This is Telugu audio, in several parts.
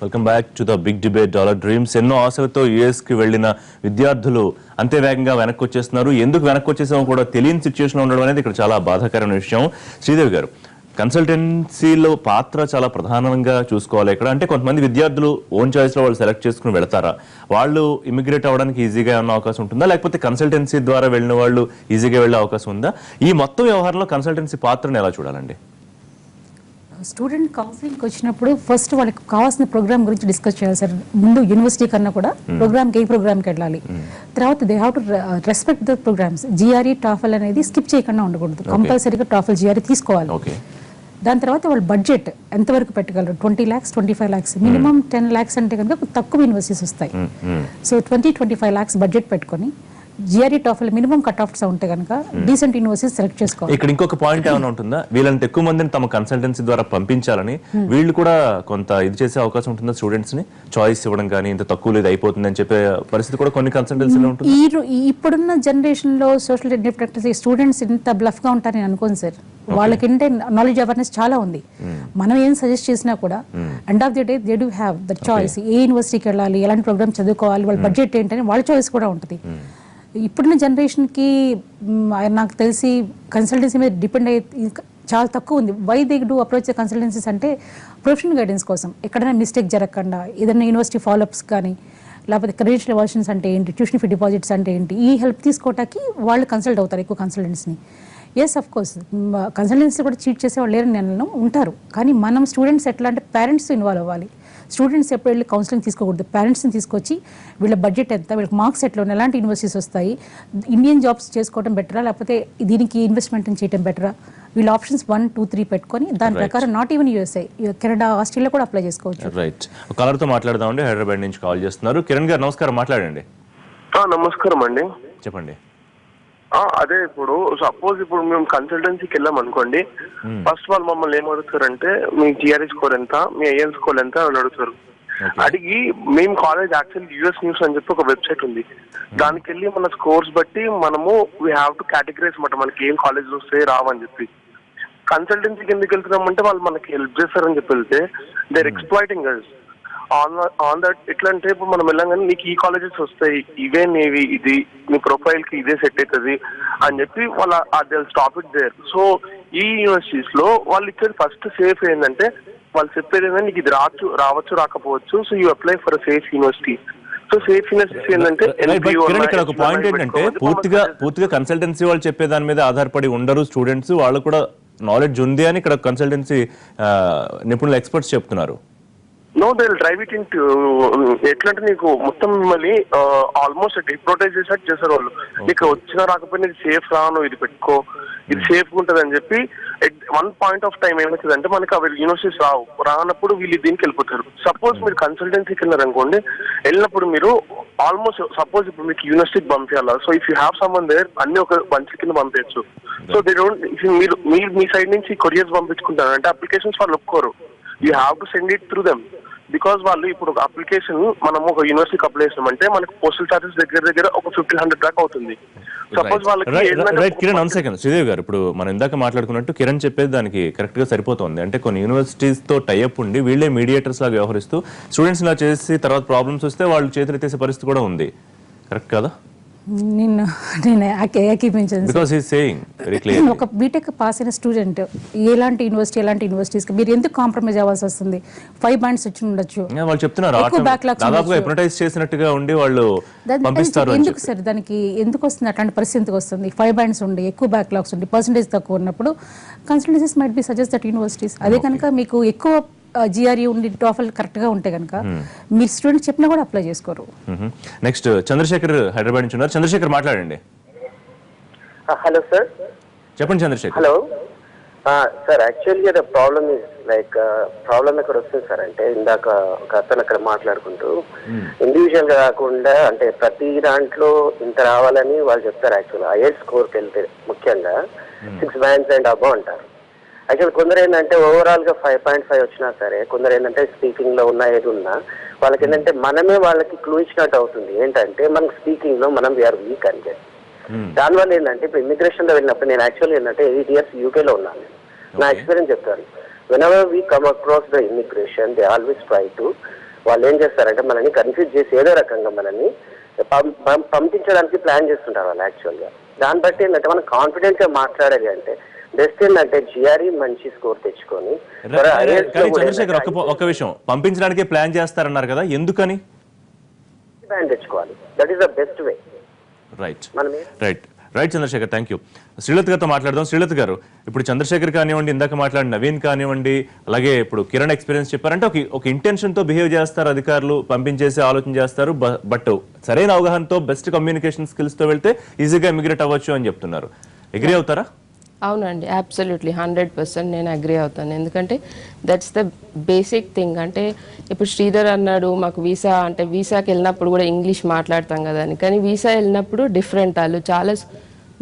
Welcome back to the big debate dollar dreams. ఎన్నో ఆశలతో యుఎస్కి వెళ్లిన విద్యార్థులు అంతే వేగంగా వెనక్కి వచ్చేస్తున్నారు. ఎందుకు వెనక్కి వచ్చేసామో కూడా తెలియని సిచ్యువేషన్ ఉండడం అనేది ఇక్కడ చాలా బాధాకరమైన విషయం. శ్రీదేవి గారు, కన్సల్టెన్సీలో పాత్ర చాలా ప్రధానంగా చూసుకోవాలి. ఇక్కడ అంటే కొంతమంది విద్యార్థులు ఓన్ చాయిస్లో వాళ్ళు సెలెక్ట్ చేసుకుని వెళతారా? వాళ్ళు ఇమిగ్రేట్ అవ్వడానికి ఈజీగా ఉన్న అవకాశం ఉంటుందా, లేకపోతే కన్సల్టెన్సీ ద్వారా వెళ్ళిన వాళ్ళు ఈజీగా వెళ్ళే అవకాశం ఉందా? ఈ మొత్తం వ్యవహారంలో కన్సల్టెన్సీ పాత్రను ఎలా చూడాలండి? స్టూడెంట్ కౌన్సిలింగ్కి వచ్చినప్పుడు ఫస్ట్ వాళ్ళకి కావాల్సిన ప్రోగ్రామ్ గురించి డిస్కస్ చేయాలి సార్. ముందు యూనివర్సిటీ కన్నా కూడా ప్రోగ్రామ్కి ఏ ప్రోగ్రామ్కి వెళ్ళాలి. తర్వాత they have to respect the programs. GRE TOEFL అనేది స్కిప్ చేయకుండా ఉండకూడదు. కంపల్సరీగా టాఫల్ జిఆర్ఈ తీసుకోవాలి. దాని తర్వాత వాళ్ళు బడ్జెట్ ఎంతవరకు పెట్టగలరు? 20 lakhs 25 lakhs, మినిమం 10 lakhs అంటే కనుక తక్కువ యూనివర్సిటీస్ వస్తాయి. సో 20-25 lakhs బడ్జెట్ పెట్టుకొని జిఆర్ఈ టాఫల్ మినిమం కట్ ఆఫ్స్ ఉంటే కనుక డీసెంట్ యూనివర్సిటీస్ సెలెక్ట్ చేసుకోవాలి. ఇక్కడ ఇంకొక పాయింట్ ఏమైనా ఉంటుందా? వీళ్ళంటే ఎక్కువ మందిని తమ కన్సల్టెన్సీ ద్వారా పంపించాలని వీళ్ళు కూడా కొంత ఇది చేసే అవకాశం ఉంటుందా? స్టూడెంట్స్ ని చాయిస్ ఇవ్వడం కానీ, ఇంత తక్కువ ఇది అయిపోతుంది అని చెప్పే పరిస్థితి కూడా కొన్ని కన్సల్టెన్సీలో ఉంటుంది. ఇప్పుడున్న జనరేషన్ లో సోషల్ ప్రాక్టీస్ స్టూడెంట్స్ ఇంత బ్లఫ్ గా ఉంటారని అనుకోను సార్. వాళ్ళకంటే నాలెడ్జ్ అవేర్నెస్ చాలా ఉంది. మనం ఏం సజెస్ట్ చేసినా కూడా end of the day they do have the choice. ఏ యూనివర్సిటీకి వెళ్ళాలి, ఎలాంటి ప్రోగ్రామ్ చదువుకోవాలి, వాళ్ళ బడ్జెట్ ఏంటని వాళ్ళ చాయిస్ కూడా ఉంటుంది. ఇప్పుడున్న జనరేషన్కి నాకు తెలిసి కన్సల్టెన్సీ మీద డిపెండ్ అయ్యి చాలా తక్కువ ఉంది. Why they do approach the consultancies అంటే ప్రొఫెషనల్ గైడెన్స్ కోసం, ఎక్కడైనా మిస్టేక్ జరగకుండా, ఏదైనా యూనివర్సిటీ ఫాలోఅప్స్ కానీ, లేకపోతే క్రెడిట్ ఎవాల్యూషన్స్ అంటే ఏంటి, ట్యూషన్ ఫీ డిపాజిట్స్ అంటే ఏంటి, ఈ హెల్ప్ తీసుకోవటానికి వాళ్ళు కన్సల్ట్ అవుతారు ఎక్కువ కన్సల్టెన్సీని. ఎస్ అఫ్ కోర్స్ కన్సల్టెన్సీ కూడా చీట్ చేసే వాళ్ళు లేరని నేను ఉంటారు. కానీ మనం స్టూడెంట్స్ ఎట్లా అంటే పేరెంట్స్ ఇన్వాల్వ్ అవ్వాలి. స్టూడెంట్స్ ఎప్పుడు వెళ్ళి కౌన్సిలింగ్ తీసుకోకూడదు. పేరెంట్స్ని తీసుకొచ్చి వీళ్ళ బడ్జెట్ ఎంత, వీళ్ళకి మార్క్స్ ఎట్లా ఉన్నాయి, ఎలాంటి యూనివర్సిటీస్ వస్తాయి, ఇండియన్ జాబ్స్ చేసుకోవడం బెటరా లేకపోతే దీనికి ఇన్వెస్ట్మెంట్ చేయడం బెటరా, వీళ్ళ ఆప్షన్స్ 1, 2, 3 పెట్టుకొని దాని ప్రకారం నాట్ ఈవెన్ యూఎస్ఐ, కెనడా, ఆస్ట్రేలియా కూడా అప్లై చేసుకోవచ్చు. రైట్. కాలర్తో మాట్లాడదామండి. హైదరాబాద్ నుంచి కాల్ చేస్తున్నారు. కిరణ్ గారు నమస్కారం, మాట్లాడండి. నమస్కారం అండి, చెప్పండి. అదే ఇప్పుడు సపోజ్ ఇప్పుడు మేము కన్సల్టెన్సీకి వెళ్ళాం అనుకోండి, ఫస్ట్ వాళ్ళు మమ్మల్ని ఏం అడుగుతారంటే మీ జిఆర్ఈ స్కోర్ ఎంత, మీ ఐఎన్ స్కోర్ ఎంత అని అడుగుతారు. అడిగి మేము కాలేజ్ యాక్చువల్ యూఎస్ న్యూస్ అని చెప్పి ఒక వెబ్సైట్ ఉంది, దానికి వెళ్ళి మన స్కోర్స్ బట్టి మనము వీ హ్యావ్ టు కేటగరైజ్ మాట మనకి ఏం కాలేజ్ వస్తే రావని చెప్పి. కన్సల్టెన్సీకి ఎందుకు వెళ్తున్నామంటే వాళ్ళు మనకి హెల్ప్ చేస్తారని చెప్పి వెళ్తే they are exploiting us on that. ఎట్లా అంటే ఇప్పుడు మనం వెళ్ళంగానే నీకు ఈ కాలేజెస్ వస్తాయి, ఇవే నేవి, ఇది నీ ప్రొఫైల్ కి ఇదే సెట్ అవుతుంది అని చెప్పి వాళ్ళ they stop it there. So ఈ యూనివర్సిటీస్ లో వాళ్ళు ఇచ్చేది ఫస్ట్ సేఫ్ ఏంటంటే వాళ్ళు చెప్పేది ఏంటంటే నీకు ఇది రావచ్చు రాకపోవచ్చు, so you apply for safe university. So safe university ఏంటంటే ఇక్కడ ఒక పాయింట్ ఏంటంటే పూర్తిగా కన్సల్టెన్సీ వాళ్ళు చెప్పే దాని మీద ఆధారపడి ఉండరు స్టూడెంట్స్. వాళ్ళు కూడా నాలెడ్జ్ ఉంది అని ఇక్కడ కన్సల్టెన్సీ నిపుణులు ఎక్స్పర్ట్స్ చెప్తున్నారు. No, they will drive it in to ఎట్లా అంటే నీకు మొత్తం మిమ్మల్ని ఆల్మోస్ట్ డిప్రోటైజ్ చేసినట్టు చేశారు వాళ్ళు. నీకు వచ్చినా రాకపోయినా ఇది సేఫ్ రాను, ఇది పెట్టుకో, ఇది సేఫ్ ఉంటుంది అని చెప్పి. వన్ పాయింట్ ఆఫ్ టైం ఏమవుతుంది అంటే మనకి అవి యూనివర్సిటీస్ రానప్పుడు వీళ్ళు దీనికి వెళ్ళిపోతారు. సపోజ్ మీరు కన్సల్టెన్సీకి వెళ్ళారు అనుకోండి, వెళ్ళినప్పుడు మీరు ఆల్మోస్ట్ సపోజ్ ఇప్పుడు మీకు యూనివర్సిటీకి పంపించాలా, so if you have someone there అన్ని ఒక బంచ్ కింద పంపించచ్చు. సో దే డోంట్, మీరు మీ సైడ్ నుంచి కొరియర్స్ పంపించుకుంటారు అంటే అప్లికేషన్స్ వాళ్ళు ఒప్పుకోరు. You have to send it through them. Because వాళ్ళు ఇప్పుడు ఒక అప్లికేషన్ మనం ఒక యూనివర్సిటీకి అప్లై చేసామంటే మనకు పోస్టల్ చార్జెస్ దగ్గర ఒక 1500 దాకా అవుతుంది. సపోజ్ వాళ్ళకి కిరణ్ సెకండ్ శ్రీదేవి గారు, ఇప్పుడు మనం ఇందాక మాట్లాడుకున్నట్టు కిరణ్ చెప్పేది దానికి కరెక్ట్ గా సరిపోతుంది. అంటే కొన్ని యూనివర్సిటీస్ తో టైఅప్ ఉండి వీళ్ళే మీడియేటర్స్ లాగా వ్యవహరిస్తూ స్టూడెంట్స్ ఇలా చేసి తర్వాత ప్రాబ్లమ్స్ వస్తే వాళ్ళు చేతులు ఎత్తేసే పరిస్థితి కూడా ఉంది. కరెక్ట్ కదా? నేను ఏకీపించాను. ఒక బీటెక్ పాస్ అయిన స్టూడెంట్ ఎలాంటి యూనివర్సిటీస్కి మీరు ఎందుకు కాంప్రమైజ్ అవ్వాల్సి వస్తుంది? 5 bands వచ్చి ఉండొచ్చు, వాళ్ళు చెప్తున్నారు చేసినట్టుగా ఉండి వాళ్ళు పంపిస్తారు. ఎందుకు సార్ దానికి ఎందుకు వస్తుంది అట్లాంటి పరిస్థితికి వస్తుంది? 5 bands ఉండి ఎక్కువ బ్యాక్లాగ్స్ ఉండి పర్సంటేజ్ తక్కువ ఉన్నప్పుడు consultancies might be suggest that universities. అదే కనుక మీకు ఎక్కువ జిఆర్ఈ ఉండి టాఫల్ కరెక్ట్ గా ఉంటే కనుక మీరు స్టూడెంట్స్ చెప్పినా కూడా అప్లై చేసుకోరు. నెక్స్ట్ చంద్రశేఖర్ హైదరాబాద్ నుంచి ఉన్నారు. చంద్రశేఖర్ మాట్లాడండి. Hello sir. చెప్పండి చంద్రశేఖర్. హలో సార్, యాక్చువల్గా the problem is like problem ఎక్కడ వస్తుంది సార్ అంటే ఇందాక ఒక అతను అక్కడ మాట్లాడుకుంటూ ఇండివిజువల్ గా కాకుండా అంటే ప్రతి దాంట్లో ఇంత రావాలని వాళ్ళు చెప్తారు. యాక్చువల్ ఐఎల్స్ స్కోర్కి వెళ్తే ముఖ్యంగా 6 bands అండ్ అబౌవ్ అంటారు. యాక్చువల్ కొందరు ఏంటంటే ఓవరాల్ గా 5.5 వచ్చినా సరే, కొందరు ఏంటంటే స్పీకింగ్ లో ఉన్నా ఏది ఉన్నా వాళ్ళకి ఏంటంటే మనమే వాళ్ళకి క్లూ ఇచ్చినట్టు అవుతుంది. ఏంటంటే మనకి స్పీకింగ్ లో మనం వీఆర్ వీక్ అని చెప్పి. దానివల్ల ఏంటంటే ఇప్పుడు ఇమిగ్రేషన్ లో వెళ్ళినప్పుడు నేను యాక్చువల్ ఏంటంటే 8 years యూకేలో ఉన్నాను. నా ఎక్స్పీరియన్స్ చెప్తాను. When ever we come across the immigration they always try to వాళ్ళు ఏం చేస్తారంటే మనల్ని కన్ఫ్యూజ్ చేసి ఏదో రకంగా మనల్ని పంపించడానికి ప్లాన్ చేస్తుంటారు వాళ్ళు యాక్చువల్గా. దాన్ని బట్టి ఏంటంటే మనం కాన్ఫిడెంట్ గా మాట్లాడాలి అంటే బెస్ట్ ఏంటంటే జిఆర్ఈ మంచి స్కోర్ తెచ్చుకొని చంద్రశేఖర్ ఒక విషయం, పంపించడానికే ప్లాన్ చేస్తారన్నారు కదా, ఎందుకని ప్లాన్ తెచ్చుకోవాలి? That is the best way. Right right Chandrasekhar, thank you. Srilatha గారితో మాట్లాడదాం. శ్రీలత గారు, ఇప్పుడు చంద్రశేఖర్ కానివ్వండి, ఇందాక మాట్లాడిన నవీన్ కానివ్వండి, అలాగే ఇప్పుడు కిరణ్ ఎక్స్పీరియన్స్ చెప్పారంటే ఒక ఇంటెన్షన్ తో బిహేవ్ చేస్తారు అధికారులు, పంపించేసి ఆలోచన చేస్తారు. బట్ సరైన అవగాహనతో బెస్ట్ కమ్యూనికేషన్ స్కిల్స్ తో వెళ్తే ఈజీగా ఇమిగ్రేట్ అవ్వచ్చు అని చెప్తున్నారు. అగ్రీ అవుతారా? అవునండి, అబ్సల్యూట్లీ 100% నేను అగ్రీ అవుతాను. ఎందుకంటే దట్స్ ద బేసిక్ థింగ్. అంటే ఇప్పుడు శ్రీధర్ అన్నాడు మాకు వీసా అంటే వీసాకి వెళ్ళినప్పుడు కూడా ఇంగ్లీష్ మాట్లాడతాం కదా అని, కానీ వీసా వెళ్ళినప్పుడు డిఫరెంట్, వాళ్ళు చాలా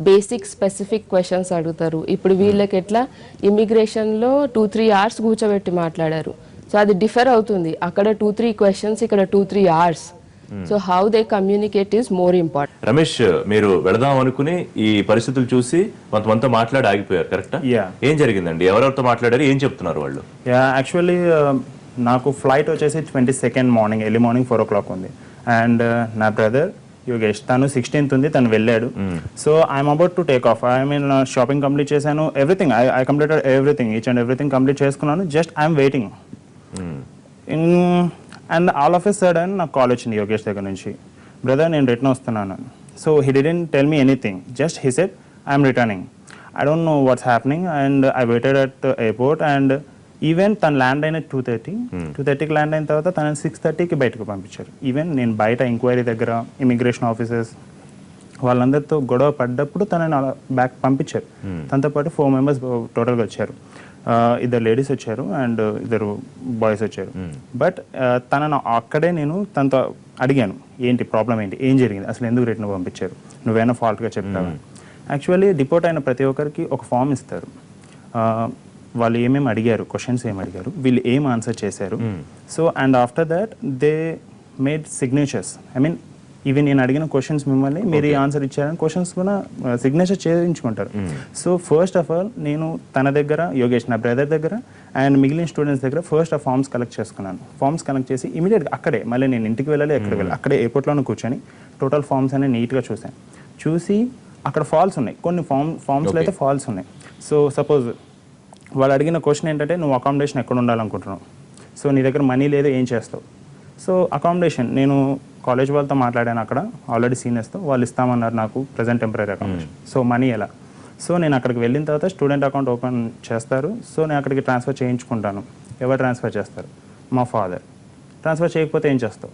బేసిక్ స్పెసిఫిక్ క్వశ్చన్స్ అడుగుతారు. ఇప్పుడు వీళ్ళకి ఎట్లా ఇమిగ్రేషన్లో 2-3 hours కూర్చోబెట్టి మాట్లాడారు. సో అది డిఫర్ అవుతుంది. అక్కడ 2-3 questions, ఇక్కడ 2-3 hours. So how they communicate is more important. Ramesh, మీరు వెళదాం అనుకుని ఈ పరిస్థితులు చూసి కొంతమందితో మాట్లాడి ఆగిపోయారు, కరెక్టా? ఏం జరిగిందండి? ఎవరెవరితో మాట్లాడారు? ఏం చెప్తున్నారు వాళ్ళు? యాక్చువల్లీ నాకు ఫ్లైట్ వచ్చేసి 22nd morning, early morning 4 o'clock ఉంది. అండ్ నా బ్రదర్ యోగేష్ తను 16th ఉంది, తను వెళ్ళాడు. So I'm about to take off. I mean shopping complete చేశాను, everything I completed everything, each and everything complete చేసుకున్నాను. Just I'm waiting. And all of a sudden నాకు కాల్ వచ్చింది యోగేష్ దగ్గర నుంచి, బ్రదర్ నేను రిటర్న్ వస్తున్నాను. So he didn't tell me anything, just he said I'm returning. I don't know what's happening. And I waited at airport. And even తను ల్యాండ్ అయిన 2:30కి ల్యాండ్ అయిన తర్వాత తనని 6:30కి బయటకు పంపించారు. ఈవెన్ నేను బయట ఎంక్వైరీ దగ్గర ఇమిగ్రేషన్ ఆఫీసర్స్ వాళ్ళందరితో గొడవ పడ్డప్పుడు తనని బ్యాక్ పంపించారు. తనతో పాటు 4 members టోటల్గా వచ్చారు. 2 ladies వచ్చారు అండ్ 2 boys వచ్చారు. బట్ తనను అక్కడే నేను తనతో అడిగాను, ఏంటి ప్రాబ్లం, ఏంటి, ఏం జరిగింది, అసలు ఎందుకు రిటర్న్ పంపించారు, నువ్వేనా ఫాల్ట్గా చెప్తావా? యాక్చువల్లీ డిపోర్ట్ అయిన ప్రతి ఒక్కరికి ఒక ఫామ్ ఇస్తారు. వాళ్ళు ఏమేమి అడిగారు, క్వశ్చన్స్ ఏమి అడిగారు, వీళ్ళు ఏం ఆన్సర్ చేశారు. So and after that they made signatures. I mean ఇవి నేను అడిగిన క్వశ్చన్స్ మిమ్మల్ని మీరు ఆన్సర్ ఇచ్చారని క్వశ్చన్స్ కూడా సిగ్నేచర్ చేయించుకుంటారు. సో ఫస్ట్ ఆఫ్ ఆల్ నేను తన దగ్గర, యోగేష్ నా బ్రదర్ దగ్గర అండ్ మిగిలిన స్టూడెంట్స్ దగ్గర ఫస్ట్ ఆ ఫామ్స్ కలెక్ట్ చేసుకున్నాను. ఫామ్స్ కలెక్ట్ చేసి ఇమీడియట్గా అక్కడే, మళ్ళీ నేను ఇంటికి వెళ్ళాలి ఎక్కడికి వెళ్ళాలి, అక్కడే ఎయిర్పోర్ట్లోనే కూర్చొని టోటల్ ఫామ్స్ అన్ని నీట్గా చూశాను. చూసి అక్కడ ఫాల్స్ ఉన్నాయి, కొన్ని ఫామ్స్లో అయితే ఫాల్స్ ఉన్నాయి. సో సపోజ్ వాళ్ళు అడిగిన క్వశ్చన్ ఏంటంటే నువ్వు అకామిడేషన్ ఎక్కడ ఉండాలనుకుంటున్నావు, సో నీ దగ్గర మనీ లేదు, ఏం చేస్తావు? సో అకామిడేషన్ నేను కాలేజ్ వాళ్ళతో మాట్లాడాను, అక్కడ ఆల్రెడీ సీనియర్స్తో, వాళ్ళు ఇస్తామన్నారు నాకు present temporary accommodation. So money ఎలా? సో నేను అక్కడికి వెళ్ళిన తర్వాత స్టూడెంట్ అకౌంట్ ఓపెన్ చేస్తారు. సో నేను అక్కడికి ట్రాన్స్ఫర్ చేయించుకుంటాను. ఎవరు ట్రాన్స్ఫర్ చేస్తారు? మా ఫాదర్. ట్రాన్స్ఫర్ చేయకపోతే ఏం చేస్తావు?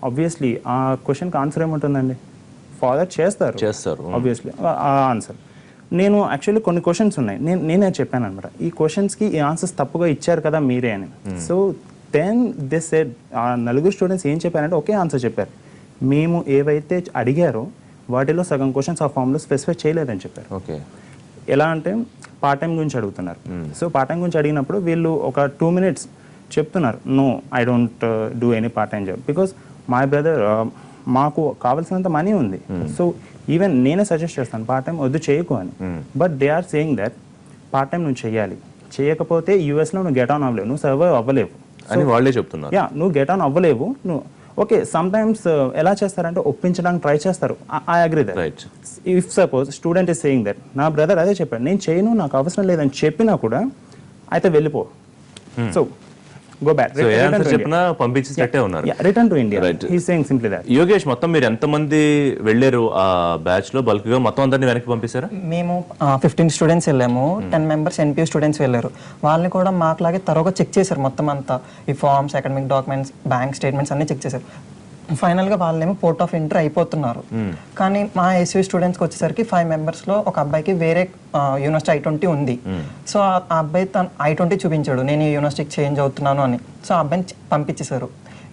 ఆబ్వియస్లీ ఆ క్వశ్చన్కి ఆన్సర్ ఏముంటుందండి? ఫాదర్ చేస్తారు ఆబ్వియస్లీ ఆ ఆన్సర్. నేను యాక్చువల్లీ కొన్ని క్వశ్చన్స్ ఉన్నాయి, నేనే చెప్పాను అనమాట, ఈ క్వశ్చన్స్కి ఈ ఆన్సర్స్ తప్పుగా ఇచ్చారు కదా మీరే అని. సో దెన్ దిస్ సెడ్, ఆ 4 స్టూడెంట్స్ ఏం చెప్పారంటే ఒకే ఆన్సర్ చెప్పారు, మేము ఏవైతే అడిగారో వాటిలో సగం క్వశ్చన్స్ ఆ ఫామ్లో స్పెసిఫై చేయలేదని చెప్పారు. ఓకే, ఎలా అంటే పార్ట్ టైం గురించి అడుగుతున్నారు. సో పార్ట్ టైం గురించి అడిగినప్పుడు వీళ్ళు ఒక 2 minutes చెప్తున్నారు, no I don't do any part time job because my brother మాకు కావాల్సినంత మనీ ఉంది. సో ఈవెన్ నేనే సజెస్ట్ చేస్తాను పార్ట్ టైం వద్దు చేయకు అని. But they are saying that part time నువ్వు చేయాలి, చేయకపోతే యూఎస్లో నువ్వు గెట్ ఆన్ అవ్వలేవు, నువ్వు సర్వైవ్ అవ్వలేవు అని వాళ్ళే చెప్తున్నారు. యా, నువ్వు గెట్ ఆన్ అవ్వలేవు. నువ్వు ఓకే, సమ్ టైమ్స్ ఎలా చేస్తారంటే ఒప్పించడానికి ట్రై చేస్తారు. I agree that. If suppose student is saying that, నా బ్రదర్ అదే చెప్పాడు, నేను చేయను, నాకు అవసరం లేదని చెప్పినా కూడా అయితే వెళ్ళిపో. So go back. Return to India. Right. He's saying simply that. Yogesh, మొత్తం మీరు ఎంతమంది వెళ్ళారు ఆ బ్యాచ్ లో? బల్క్ గా మొత్తం అందరిని వెనక్కి పంపిస్తారా? మేము 15 స్టూడెంట్స్ వెళ్ళాము, 10 members NPU స్టూడెంట్స్ వెళ్ళారు. వాళ్ళని కూడా మాకులాగే తరోగా చెక్ చేశారు మొత్తం అంతా, ఈ forms, academic documents, bank statements అన్ని చెక్ చేశారు. ఫైనల్గా వాళ్ళేమో పోర్ట్ ఆఫ్ ఎంట్రీ అయిపోతున్నారు. కానీ మా ఎస్యూ స్టూడెంట్స్కి వచ్చేసరికి 5 members-లో ఒక అబ్బాయికి వేరే యూనివర్సిటీ I-20 ఉంది. సో ఆ అబ్బాయి తను I-20 చూపించాడు, నేను ఈ యూనివర్సిటీకి చేంజ్ అవుతున్నాను అని. సో ఆ అబ్బాయిని పంపించేశారు.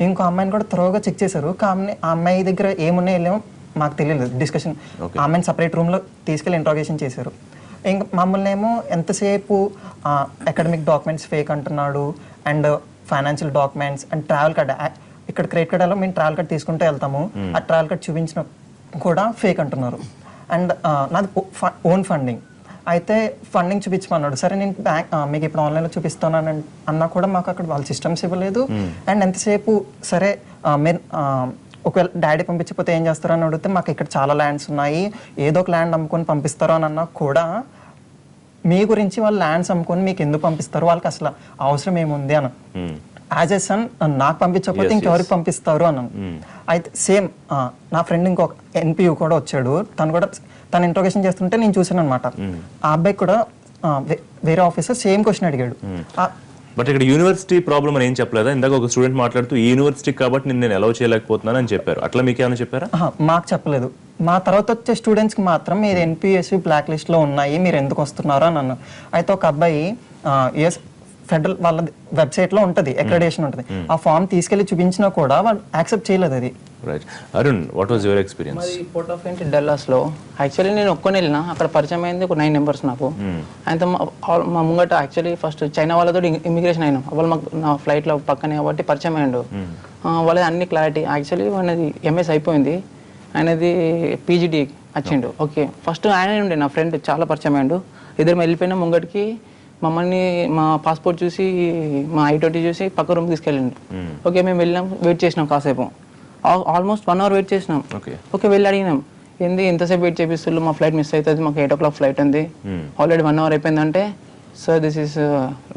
ఇంకో అమ్మాయిని కూడా త్వరగా చెక్ చేశారు. కానీ ఆ అమ్మాయి దగ్గర ఏమున్నాయో వెళ్ళామో మాకు తెలియలేదు. డిస్కషన్ ఆ అమ్మాయిని సపరేట్ రూమ్లో తీసుకెళ్ళి ఇంట్రాగేషన్ చేశారు. ఇంకా మమ్మల్ని ఏమో ఎంతసేపు అకాడమిక్ డాక్యుమెంట్స్ ఫేక్ అంటున్నాడు, and financial documents and travel card. ఇక్కడ క్రెడిట్ కార్డ్ మేము ట్రావెల్ కార్డ్ తీసుకుంటూ వెళ్తాము, ఆ ట్రావెల్ కార్డ్ చూపించిన కూడా ఫేక్ అంటున్నారు. అండ్ నాది ఓన్ ఫండింగ్. అయితే ఫండింగ్ చూపించమన్నాడు. సరే నేను మీకు ఇప్పుడు ఆన్లైన్లో చూపిస్తాను అన్నా కూడా మాకు అక్కడ వాళ్ళ సిస్టమ్స్ ఇవ్వలేదు. అండ్ ఎంతసేపు సరే మీరు ఒకవేళ డాడీ పంపించకపోతే ఏం చేస్తారో అని అడిగితే మాకు ఇక్కడ చాలా ల్యాండ్స్ ఉన్నాయి, ఏదో ఒక ల్యాండ్ అమ్ముకొని పంపిస్తారో అని అన్నా కూడా మీ గురించి వాళ్ళు ల్యాండ్స్ అమ్ముకొని మీకు ఎందుకు పంపిస్తారు, వాళ్ళకి అసలు అవసరం ఏముంది అని. యాజ్ ఎ సన్ నాకు పంపించకపోతే ఇంకెవరికి పంపిస్తారు అన్నాను. అయితే సేమ్ నా ఫ్రెండ్ ఇంకొక ఎన్పియూ కూడా వచ్చాడు, తను ఇంట్రోగేషన్ చేస్తుంటే నేను చూసాను అనమాట. ఆ అబ్బాయి కూడా వేరే ఆఫీసర్ సేమ్ క్వశ్చన్ అడిగాడు. బట్ ఇక్కడ యూనివర్సిటీ ప్రాబ్లమ్ అని ఏం చెప్పలేదా? ఇందాక ఒక స్టూడెంట్ మాట్లాడుతూ ఈ యూనివర్సిటీ కాబట్టి నేను అలౌ చేయలేకపోతున్నాను అని చెప్పారు. అట్లా మీకు ఏమైనా చెప్పారా? మాకు చెప్పలేదు. మా తర్వాత వచ్చే స్టూడెంట్స్కి మాత్రం మీరు ఎన్పిఎస్సి బ్లాక్ లిస్ట్లో ఉన్నాయి, మీరు ఎందుకు వస్తున్నారు అని అన్నారు. అయితే ఒక అబ్బాయి ఫెడరల్ వాళ్ళ వెబ్సైట్లో ఉంటుంది, అక్రెడిటేషన్ ఉంటుంది, ఆ ఫామ్ తీసుకెళ్లి చూపించినా కూడా వాళ్ళు యాక్సెప్ట్ చేయలేదు అది. Right. Arun, what was your experience? మరి పోర్ట్ ఆఫ్ ఎంట్రీ డల్లాస్లో యాక్చువల్లీ నేను ఒక్కని వెళ్ళినా, అక్కడ పరిచయం అయింది ఒక 9 మెంబర్స్ నాకు. అయితే మా ముంగట యాక్చువల్లీ ఫస్ట్ చైనా వాళ్ళతో ఇమిగ్రేషన్ అయినాం. వాళ్ళు మాకు నా ఫ్లైట్లో పక్కనే కాబట్టి పరిచయం అయ్యాడు. వాళ్ళది అన్ని క్లారిటీ. యాక్చువల్లీ వాళ్ళది ఎంఎస్ అయిపోయింది, ఆయనది పీజీడీ వచ్చిండు. ఓకే, ఫస్ట్ ఆయన ఉండే నా ఫ్రెండ్ చాలా పరిచయం అయ్యాడు. ఇద్దరు వెళ్ళిపోయినా ముంగటికి మమ్మల్ని మా పాస్పోర్ట్ చూసి మా I-20 చూసి పక్క రూమ్ తీసుకెళ్ళండి. ఓకే, మేము వెళ్ళినాం, వెయిట్ చేసినాం కాసేపు, ఆల్మోస్ట్ 1 అవర్ వెయిట్ చేసినాం. ఓకే, వెళ్ళి అడిగినాం ఏంది ఎంతసేపు వెయిట్ చేపిస్తున్నారు, మా ఫ్లైట్ మిస్ అవుతుంది, మాకు 8 o'clock ఫ్లైట్ ఉంది, ఆల్రెడీ 1 అవర్ అయిపోయిందంటే sir this is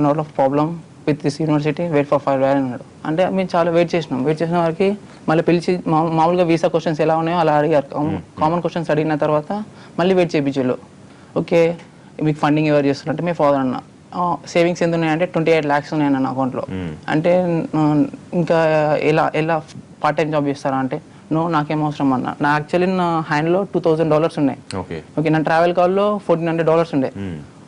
not of problem with this university, wait for 5 hours అన్నాడు. అంటే మేము చాలా వెయిట్ చేసినాం. వెయిట్ చేసిన వారికి మళ్ళీ పిలిచి మామూలుగా వీసా క్వశ్చన్స్ ఎలా ఉన్నాయో అలా అడిగారు. కామన్ క్వశ్చన్స్ అడిగిన తర్వాత మళ్ళీ వెయిట్ చేయించారు. ఓకే, మీకు ఫండింగ్ ఎవరు చేస్తున్నారంటే మీ ఫాదర్ అన్న. సేవింగ్స్ ఎంత ఉన్నాయంటే 28 lakhs ఉన్నాయన్న నా అకౌంట్లో. అంటే ఇంకా ఎలా పార్ట్ టైం జాబ్ చేస్తారా అంటే నాకేం అవసరం అన్న. నా యాక్చువల్లీ నా హ్యాండ్లో $2,000 ఉన్నాయి. ఓకే, నా ట్రావెల్ కాల్లో $1,400 ఉండే.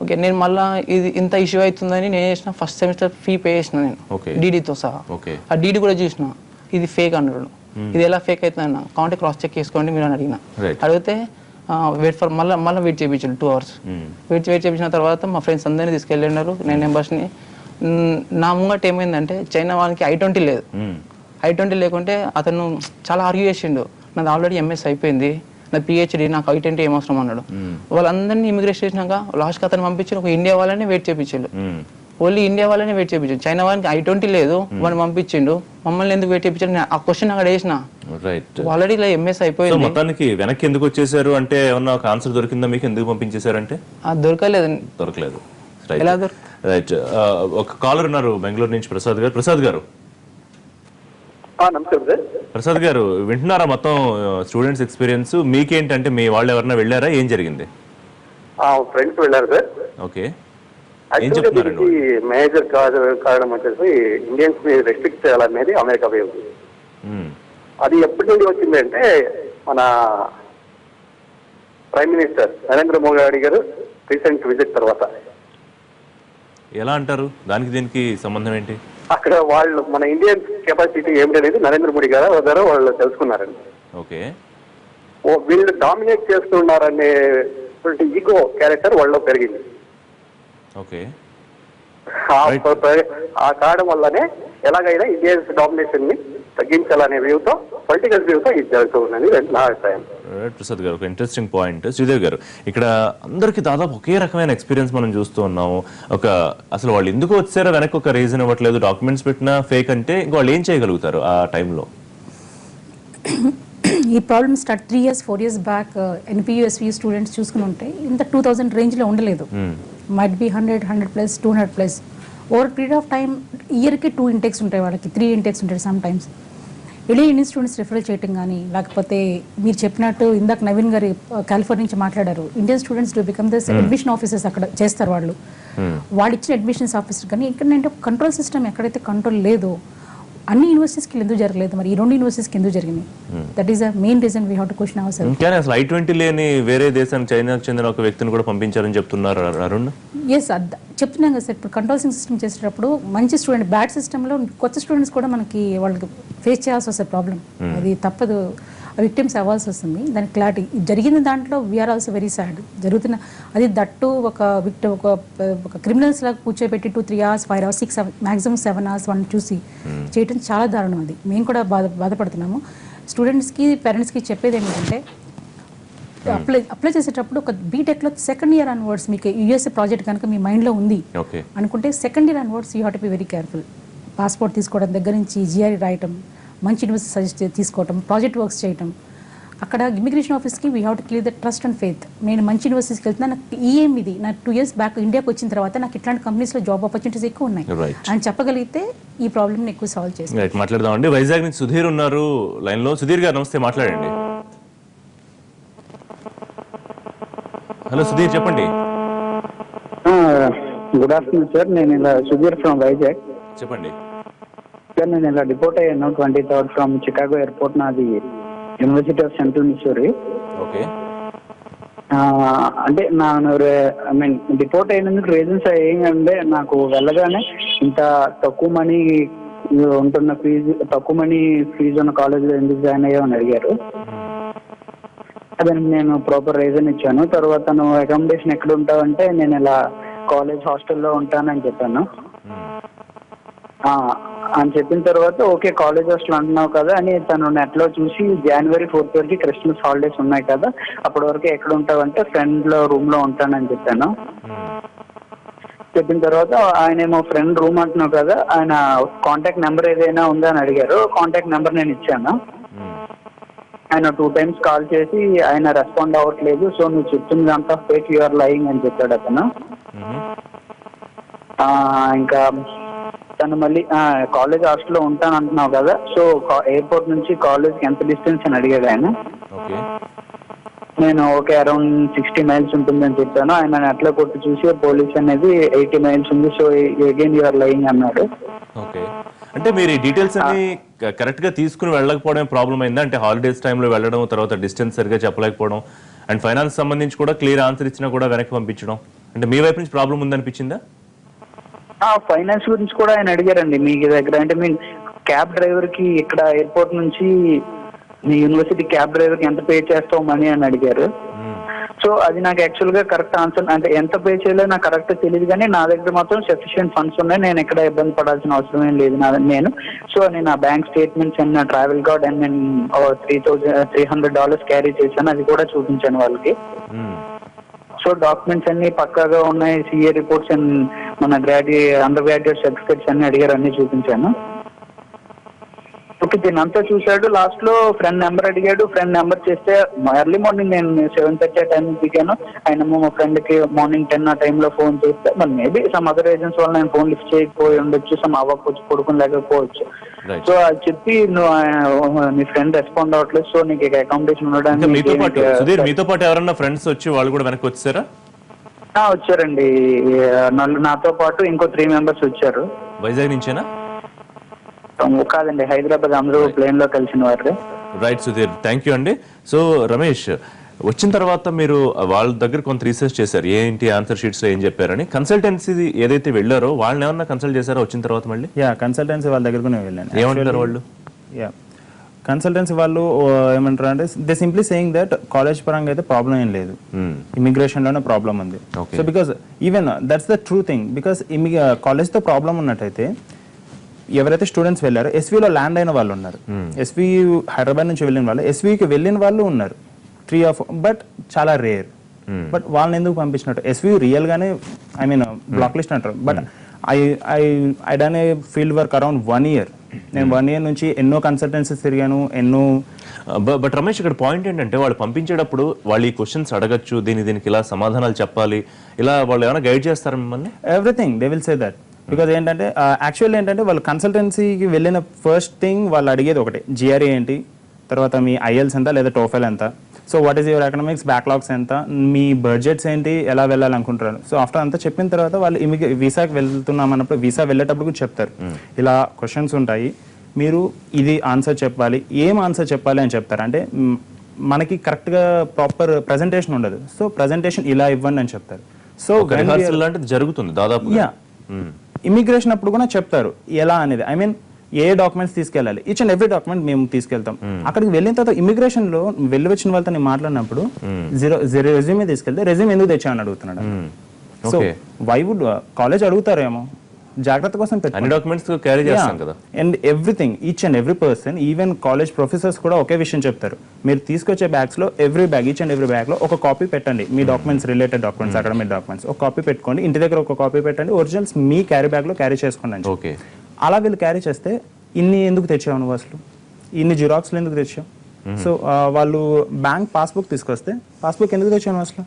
ఓకే, నేను మళ్ళీ ఇది ఇంత ఇష్యూ అవుతుందని నేను చేసిన ఫస్ట్ సెమిస్టర్ ఫీ పే చేసిన నేను డీడీతో సహా. ఆ డీడీ కూడా చూసిన, ఇది ఫేక్ అన్నాడు. ఇది ఎలా ఫేక్ అవుతుంది అన్న, కాంటే క్రాస్ చెక్ చేసుకోండి మీరు అని అడిగిన. అడిగితే వెయిట్ ఫర్ మళ్ళీ వెయిట్ చేయించారు 2 hours. వెయిట్ చేయించిన తర్వాత మా ఫ్రెండ్స్ అందరినీ తీసుకెళ్ళినారు 9 మెంబర్స్ని. నా ముంగట ఏమైందంటే చైనా వాళ్ళకి I-20 లేదు. I-20 లేకుంటే అతను చాలా ఆర్గ్యూ చేసిండు, నాది ఆల్రెడీ ఎంఎస్ అయిపోయింది, నా పిహెచ్డి, నాకు I-20 ఏమవసరం అన్నాడు. వాళ్ళందరినీ ఇమిగ్రేట్ చేసినాక లాస్ట్కి అతను పంపించి ఒక ఇండియా వాళ్ళని వెయిట్ చేయించారు. ఓన్లీ ఇండియా వాళ్ళని వెయిట్ చేయించాడు. చైనా వాళ్ళకి I-20 లేదు, వాడిని పంపించిండు. మమ్మల్ని ఎందుకు వెయిట్ చేయించాడు, ఆ క్వశ్చన్ అక్కడ వేసిన. ఆల్రెడీ ఇలా ఎంఎస్ అయిపోయింది. మొత్తానికి వెనక్కి ఎందుకు వచ్చేసారు అంటే ఏమన్నా ఒక ఆన్సర్ దొరికిందా మీకు? ఎందుకు పంపించేశారంటే దొరకలేదు. రైట్. ఒక కాలర్ ఉన్నారు బెంగళూరు నుంచి, ప్రసాద్ గారు. ప్రసాద్ గారు వింటున్నారా మొత్తం స్టూడెంట్స్ ఎక్స్పీరియన్స్? మీకేంటంటే మీ వాళ్ళు ఎవరైనా వెళ్ళారా, ఏం జరిగింది? ఫ్రెండ్స్ వెళ్ళారు సార్. ఓకే, మేజర్ కారణం వచ్చేసి ఇండియన్స్ ని రెస్ట్రిక్ట్ చేయాలనేది అమెరికా వేవ్. అది ఎప్పటి నుండి వచ్చింది అంటే మన ప్రైమ్ మినిస్టర్ నరేంద్ర మోడీ గారు రీసెంట్ విజిట్ తర్వాత. ఎలా అంటారు, దానికి దీనికి సంబంధం ఏంటి? అక్కడ వాళ్ళు మన ఇండియన్ కెపాసిటీ ఏమిటనేది నరేంద్ర మోడీ గారు వాళ్ళు తెలుసుకున్నారండి. ఓకే, వీళ్ళు డామినేట్ చేస్తున్నారనే ఈగో క్యారెక్టర్ వాళ్ళలో పెరిగింది. ఓకే, ఆ కారణం వల్లనే ఎలాగైనా ఇండియన్స్ డామినేషన్ ని తగ్గించాలనే వ్యూతో, పొలిటికల్ వ్యూతో ఇది జరుగుతుందని నా అభిప్రాయం. ప్రసాద్ గారు, ఒక ఇంట్రెస్టింగ్ పాయింట్. శ్రీదేవి గారు, ఇక్కడ అందరికి దాదాపు ఒకే రకమైన ఎక్స్పీరియన్స్ మనం చూస్తూ ఉన్నాము. అసలు వాళ్ళు ఎందుకు వచ్చారో వెనక్కి ఒక రీజన్ ఇవ్వట్లేదు, డాక్యుమెంట్స్ పెట్టినా ఫేక్ అంటే ఇంకా వాళ్ళు ఏం చేయగలుగుతారు ఆ టైంలో? ఈ problem start 3 years 4 years back NPUSV students చూసుకుని ఉంటే ఇంత 2000 రేంజ్లో ఉండలేదు. Might be 100+ 200+. Over period of time ఇయర్కి 2 intakes ఉంటాయి, వాళ్ళకి 3 intakes ఉంటాయి some times. Indian students refer చేయటం కానీ, లేకపోతే మీరు చెప్పినట్టు ఇందాక నవీన్ గారు కాలిఫోర్నియా నుంచి మాట్లాడారు, Indian students to become this admission officers అక్కడ చేస్తారు వాళ్ళు ఇచ్చిన అడ్మిషన్స్ ఆఫీసర్. కానీ ఇక్కడ కంట్రోల్ సిస్టమ్ ఎక్కడైతే కంట్రోల్ లేదో అన్ని యూనివర్సిటీస్కి ఎందుకు జరగలేదు, మరి ఈ 2 యూనివర్సిటీస్కి ఎందుకు జరిగింది? That is the main reason we have to question our self. కానీ అసలు I-20 లేని వేరే దేశానికి, చైనాకు చెందిన ఒక వ్యక్తిని కూడా పంపించారని చెప్తున్నారు అరుణ్. ఎస్, చెప్తున్నాం కదా సార్, ఇప్పుడు కంట్రోలింగ్ సిస్టమ్ చేసేటప్పుడు మంచి స్టూడెంట్, బ్యాడ్ సిస్టంలో కొత్త స్టూడెంట్స్ కూడా మనకి వాళ్ళకి ఫేస్ చేయాల్సి వస్తుంది ప్రాబ్లం. అది తప్పదు, విక్టిమ్స్ అవ్వాల్సి వస్తుంది. దానికి క్లారిటీ జరిగిన దాంట్లో వీఆర్ ఆల్సో వెరీ సాడ్. జరుగుతున్న అది దట్టు ఒక విక్టిమ్, ఒక క్రిమినల్స్ లాగా కూర్చోబెట్టి 2-3 hours 5 hours 6 hours maximum 7 hours వాళ్ళని చూసి చేయటం చాలా దారుణం. అది మేము కూడా బాధపడుతున్నాము. స్టూడెంట్స్కి పేరెంట్స్కి చెప్పేది ఏంటంటే అప్లై చేసేటప్పుడు ఒక బీటెక్లో సెకండ్ ఇయర్ అన్వర్డ్స్ మీకు యూఎస్ఏ ప్రాజెక్ట్ కనుక మీ మైండ్లో ఉంది ఓకే అనుకుంటే second year onwards you have to be very careful. Passport తీసుకోవడం దగ్గర నుంచి జిఆర్ఈ రాయటం, మంచి యూనివర్సిటీ సజెస్ట్ తీసుకోవటం, ప్రాజెక్ట్ వర్క్స్ చేయటం. అక్కడ ఇమిగ్రేషన్ ఆఫీస్కి we have to clear the trust and faith. నేను మంచి యూనివర్సిటీకి వెళ్తున్నా, నాకు ఇది నాకు 2 years బ్యాక్ ఇండియాకి వచ్చిన తర్వాత నాకు ఇట్లాంటి కంపెనీస్లో జాబ్ ఆపర్చునిటీస్ ఎక్కువ ఉన్నాయి అని చెప్పగలిగితే ఈ ప్రాబ్లమ్ని ఎక్కువ సాల్వ్ చేస్తాం. రైట్, మాట్లాడదామండి. వైజాగ్ నుంచి సుధీర్ ఉన్నారు లైన్లో. సుధీర్ గారు నమస్తే, మాట్లాడండి. హలో సుధీర్, చెప్పండి. Good afternoon sir. నేను ఇలా సుధీర్ ఫ్రమ్ వైజాగ్. చెప్పండి సార్, నేను ఇలా డిపోర్ట్ అయ్యాను 23rd ఫ్రమ్ చికాగో ఎయిర్పోర్ట్. నాది యూనివర్సిటీ ఆఫ్ సెంట్రల్ మిసూరీ. ఓకే. అంటే ఐ మీన్ డిపోర్ట్ అయినందుకు రీజన్స్ ఏంటంటే, నాకు వెళ్ళగానే ఇంత తక్కువ మనీ ఉంటున్న తక్కువ మనీ ఫీజు ఉన్న కాలేజీలో ఎందుకు జాయిన్ అయ్యామని అడిగారు. దానికి నేను ప్రాపర్ రీజన్ ఇచ్చాను. తర్వాత నువ్వు అకామిడేషన్ ఎక్కడ ఉంటావంటే నేను ఇలా కాలేజ్ హాస్టల్లో ఉంటానని చెప్పాను. అని చెప్పిన తర్వాత ఓకే కాలేజ్ హాస్టల్ అంటున్నావు కదా అని తను నెట్లో చూసి January 4th వరకు క్రిస్మస్ హాలిడేస్ ఉన్నాయి కదా, అప్పటి వరకు ఎక్కడ ఉంటావంటే ఫ్రెండ్ రూమ్ లో ఉంటానని చెప్పాను. చెప్పిన తర్వాత ఆయన ఏమో ఫ్రెండ్ రూమ్ అంటున్నావు కదా, ఆయన కాంటాక్ట్ నెంబర్ ఏదైనా ఉందా అని అడిగారు. కాంటాక్ట్ నెంబర్ నేను ఇచ్చాను. ఆయన 2 times కాల్ చేసి ఆయన రెస్పాండ్ అవ్వట్లేదు, సో నువ్వు చెప్తుంది అంతా ఫేక్, యు ఆర్ లయింగ్ అని చెప్పాడు అతను. ఇంకా తను మళ్ళీ కాలేజ్ హాస్టల్లో ఉంటాను అంటున్నావు కదా, సో ఎయిర్పోర్ట్ నుంచి కాలేజ్కి ఎంత డిస్టెన్స్ అని అడిగాడు ఆయన. నేను ఓకే అరౌండ్ 60 miles ఉంటుందని చెప్పాను. ఆయన నెట్లో కొట్టి చూసి పోలీస్ అనేది 80 miles ఉంది, so again you are lying అన్నాడు. ఓకే, అంటే మీరు ఈ డీటెయిల్స్ అన్ని కరెక్ట్ గా తీసుకుని వెళ్ళకపోవడం ప్రాబ్లం అయిందా? అంటే హాలిడేస్ టైంలో వెళ్ళడం, తర్వాత డిస్టెన్స్ సరిగా చెప్పలేకపోవడం, అండ్ ఫైనాన్స్ సంబంధించి కూడా క్లియర్ ఆన్సర్ ఇచ్చినా కూడా వెనక్కి పంపించడం, అంటే మీ వైపు నుంచి ప్రాబ్లం ఉందనిపించిందా? ఫైనాన్స్ గురించి కూడా ఆయన అడిగారండి మీ దగ్గర. అంటే మీ క్యాబ్ డ్రైవర్ కి ఇక్కడ ఎయిర్పోర్ట్ నుంచి మీ యూనివర్సిటీ క్యాబ్ డ్రైవర్ కి ఎంత పే చేస్తావు మనీ అని అడిగారు. సో అది నాకు యాక్చువల్ గా కరెక్ట్ ఆన్సర్, అంటే ఎంత పే చేయాలో నాకు కరెక్ట్ తెలియదు, కానీ నా దగ్గర మాత్రం సఫిషియెంట్ ఫండ్స్ ఉన్నాయి, నేను ఎక్కడ ఇబ్బంది పడాల్సిన అవసరం ఏం లేదు సో నేను ఆ బ్యాంక్ స్టేట్మెంట్స్ అండ్ నా ట్రావెల్ కార్డ్ అండ్ నేను $300 క్యారీ చేశాను, అది కూడా చూపించాను వాళ్ళకి. సో డాక్యుమెంట్స్ అన్ని పక్కాగా ఉన్నాయి, సిఏ రిపోర్ట్స్ అండ్ మన అండర్ గ్రాడ్యుయేట్ సర్టిఫికేట్స్ అన్ని అడిగారు, అన్ని చూపించాను. ఓకే, దీని అంతా చూశాడు. లాస్ట్ లో ఫ్రెండ్ నెంబర్ అడిగాడు. ఫ్రెండ్ నెంబర్ చేస్తే ఎర్లీ మార్నింగ్ నేను 7:30 ఆ టైం దిగాను. ఆయన మా ఫ్రెండ్ కి మార్నింగ్ 10 ఆ టైంలో ఫోన్ చేస్తే మరి మేబీ సమ్ అదర్ రీజన్స్ వల్ల నేను ఫోన్ లిఫ్ట్ చేయకపోయి ఉండొచ్చు, సమ్ అవ్వకపోవచ్చు, పడుకుని లేకపోవచ్చు. సో అది చెప్పి నువ్వు నీ ఫ్రెండ్ రెస్పాండ్ అవ్వట్లేదు, సో నీకు అకామిడేషన్ ఉండడానికి. మీతో పాటు ఎవరన్నా ఫ్రెండ్స్ వచ్చి వాళ్ళు కూడా వెనక్కి వచ్చారా? వచ్చారండి, నాతో పాటు ఇంకో 3 members వచ్చారు. వైజాగ్ నుంచేనా? కాదండి, హైదరాబాద్, అందరూ ప్లేన్ లో కలిసిన వారు. రైట్ సుధీర్, థ్యాంక్ యూ అండి. సో రమేష్, వచ్చిన తర్వాత మీరు వాళ్ళ దగ్గర కొంత రీసెర్చ్ చేశారు, ఏంటి ఆన్సర్ షీట్స్ లో ఏం చెప్పారని. కన్సల్టెన్సీ ఏదైతే వెళ్ళారో వాళ్ళని ఏమన్నా కన్సల్ట్ చేశారో వచ్చిన తర్వాత? మళ్ళీ కన్సల్టెన్సీ వాళ్ళ దగ్గరకు నేను వెళ్ళాను. ఏమంటారు వాళ్ళు? కన్సల్టెన్సీ వాళ్ళు ఏమంటారు అంటే they simply saying that college పరంగా అయితే ప్రాబ్లం ఏం లేదు, ఇమిగ్రేషన్ లోనే ప్రాబ్లం ఉంది. So because even that's the true thing, because college తో ప్రాబ్లం ఉన్నట్టయితే ఎవరైతే స్టూడెంట్స్ వెళ్ళారో ఎస్వీలో ల్యాండ్ అయిన వాళ్ళు ఉన్నారు, ఎస్వీ హైదరాబాద్ నుంచి వెళ్ళిన వాళ్ళు, ఎస్వీకి వెళ్ళిన వాళ్ళు ఉన్నారు 3 or 4, బట్ చాలా రేర్. బట్ వాళ్ళని ఎందుకు పంపించినట్టు? ఎస్వీ రియల్ గానే ఐ మీన్ బ్లాక్ లిస్ట్ అంటారు, but I done a field work around 1 year. నేను 1 year నుంచి ఎన్నో కన్సల్టెన్సీస్ తిరిగాను, ఎన్నో. బట్ రమేష్, ఇక్కడ పాయింట్ ఏంటంటే వాళ్ళు పంపించేటప్పుడు వాళ్ళు ఈ క్వశ్చన్స్ అడగచ్చు, దీనికి ఇలా సమాధానాలు చెప్పాలి, ఇలా వాళ్ళు ఏమైనా గైడ్ చేస్తారా మిమ్మల్ని? Everything they will say that. Because ఏంటంటే యాక్చువల్లీ ఏంటంటే వాళ్ళు కన్సల్టెన్సీకి వెళ్ళిన ఫస్ట్ థింగ్ వాళ్ళు అడిగేది ఒకటే, జిఆర్ఏ ఏంటి, తర్వాత మీ ఐఎల్స్ ఎంత లేదా టోఫెల్ ఎంత, so what is your economics backlogs ఎంత, మీ బడ్జెట్స్ ఏంటి, ఎలా వెళ్ళాలనుకుంటారు. సో ఆఫ్టర్ అంతా చెప్పిన తర్వాత వాళ్ళు వీసాకి వెళ్తున్నాం అన్నప్పుడు, వీసా వెళ్ళేటప్పుడు కూడా చెప్తారు ఇలా క్వశ్చన్స్ ఉంటాయి, మీరు ఇది ఆన్సర్ చెప్పాలి, ఏం ఆన్సర్ చెప్పాలి అని చెప్తారు. అంటే మనకి కరెక్ట్గా ప్రాపర్ ప్రజెంటేషన్ ఉండదు, సో ప్రజెంటేషన్ ఇలా ఇవ్వండి అని చెప్తారు. సో జరుగుతుంది దాదాపు. ఇమిగ్రేషన్ అప్పుడు కూడా చెప్తారు ఎలా అనేది, ఐ మీన్ ఏ డాక్యుమెంట్స్ తీసుకెళ్ళాలి, ఈచ్ అండ్ ఎవ్రీ డాక్యుమెంట్ మేము తీసుకెళ్తాం. అక్కడికి వెళ్ళిన తర్వాత ఇమిగ్రేషన్ లో వెళ్ళి వచ్చిన వాళ్ళతో నేను మాట్లాడినప్పుడు రెజ్యూమే తీసుకెళ్తే రెజ్యూమ్ ఎందుకు తెచ్చామని అడుగుతున్నాడు. సో వై వుడ్ కాలేజ్ అడుగుతారేమో, జాగ్రత్త కోసం అన్ని పెట్టుకోండి. డాక్యుమెంట్స్ క్యారీ చేస్తాం కదా. And everything, each and every person, even college professors కూడా ఒకే విషయం చెప్తారు. మీరు తీసుకొచ్చే బ్యాగ్స్లో ఈచ్ అండ్ ఎవ్రీ బ్యాగ్లో ఒక కాపీ పెట్టండి. మీ documents, related documents, academic documents ఒక కాపీ పెట్టుకోండి. ఇంటి దగ్గర ఒక కాపీ పెట్టండి. ఒరిజినల్స్ మీ క్యారీ బ్యాగ్లో క్యారీ చేసుకోండి అని. ఓకే, అలా వీళ్ళు క్యారీ చేస్తే ఇన్ని ఎందుకు తెచ్చావు నువ్వు అసలు, ఇన్ని జిరాక్స్లు ఎందుకు తెచ్చావు? సో వాళ్ళు బ్యాంక్ పాస్బుక్ తీసుకొస్తే పాస్బుక్ ఎందుకు తెచ్చాను అసలు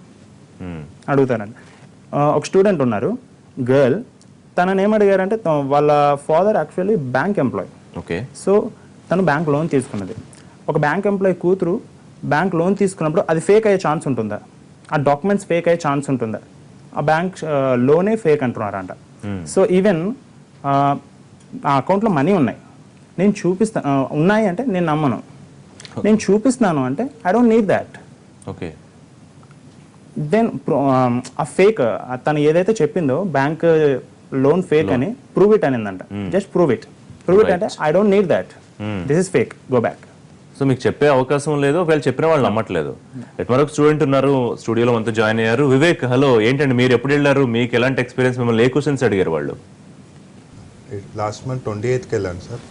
అడుగుతారండి. ఒక స్టూడెంట్ ఉన్నారు, గర్ల్, తనని ఏమడిగారంటే వాళ్ళ father actually bank employee. Okay. So తను బ్యాంక్ లోన్ తీసుకున్నది. ఒక బ్యాంక్ ఎంప్లాయ్ కూతురు బ్యాంక్ లోన్ తీసుకున్నప్పుడు అది ఫేక్ అయ్యే ఛాన్స్ ఉంటుందా? ఆ డాక్యుమెంట్స్ ఫేక్ అయ్యే ఛాన్స్ ఉంటుందా? ఆ బ్యాంక్ లోనే ఫేక్ అంటున్నారంట. సో ఈవెన్ ఆ అకౌంట్లో మనీ ఉన్నాయి, నేను చూపిస్తాను, ఉన్నాయి అంటే నేను నమ్మను, నేను చూపిస్తున్నాను అంటే I don't need that. Okay. Then ఆ ఫేక్, తను ఏదైతే చెప్పిందో బ్యాంక్ లోన్ ఫేక్ అని ప్రూవ్ ఇట్ అనిందంట. జస్ట్ ప్రూవ్ ఇట్ అంటే I don't need that, this is fake, go back. So మీకు చెప్పే అవకాశం లేదు, ఒకవేళ చెప్పిన వాళ్ళు నమ్మట్లేదు. మరొక స్టూడెంట్ ఉన్నారు స్టూడియోలో, మనతో జాయిన్ అయ్యారు. వివేక్, హలో, ఏంటండి మీరు ఎప్పుడు వెళ్ళారు, మీకు ఎలాంటి ఎక్స్పీరియన్స్, మిమ్మల్ని ఏ క్వశ్చన్స్ అడిగారు వాళ్ళు? లాస్ట్ మంత్ 28కి వెళ్ళాను సార్.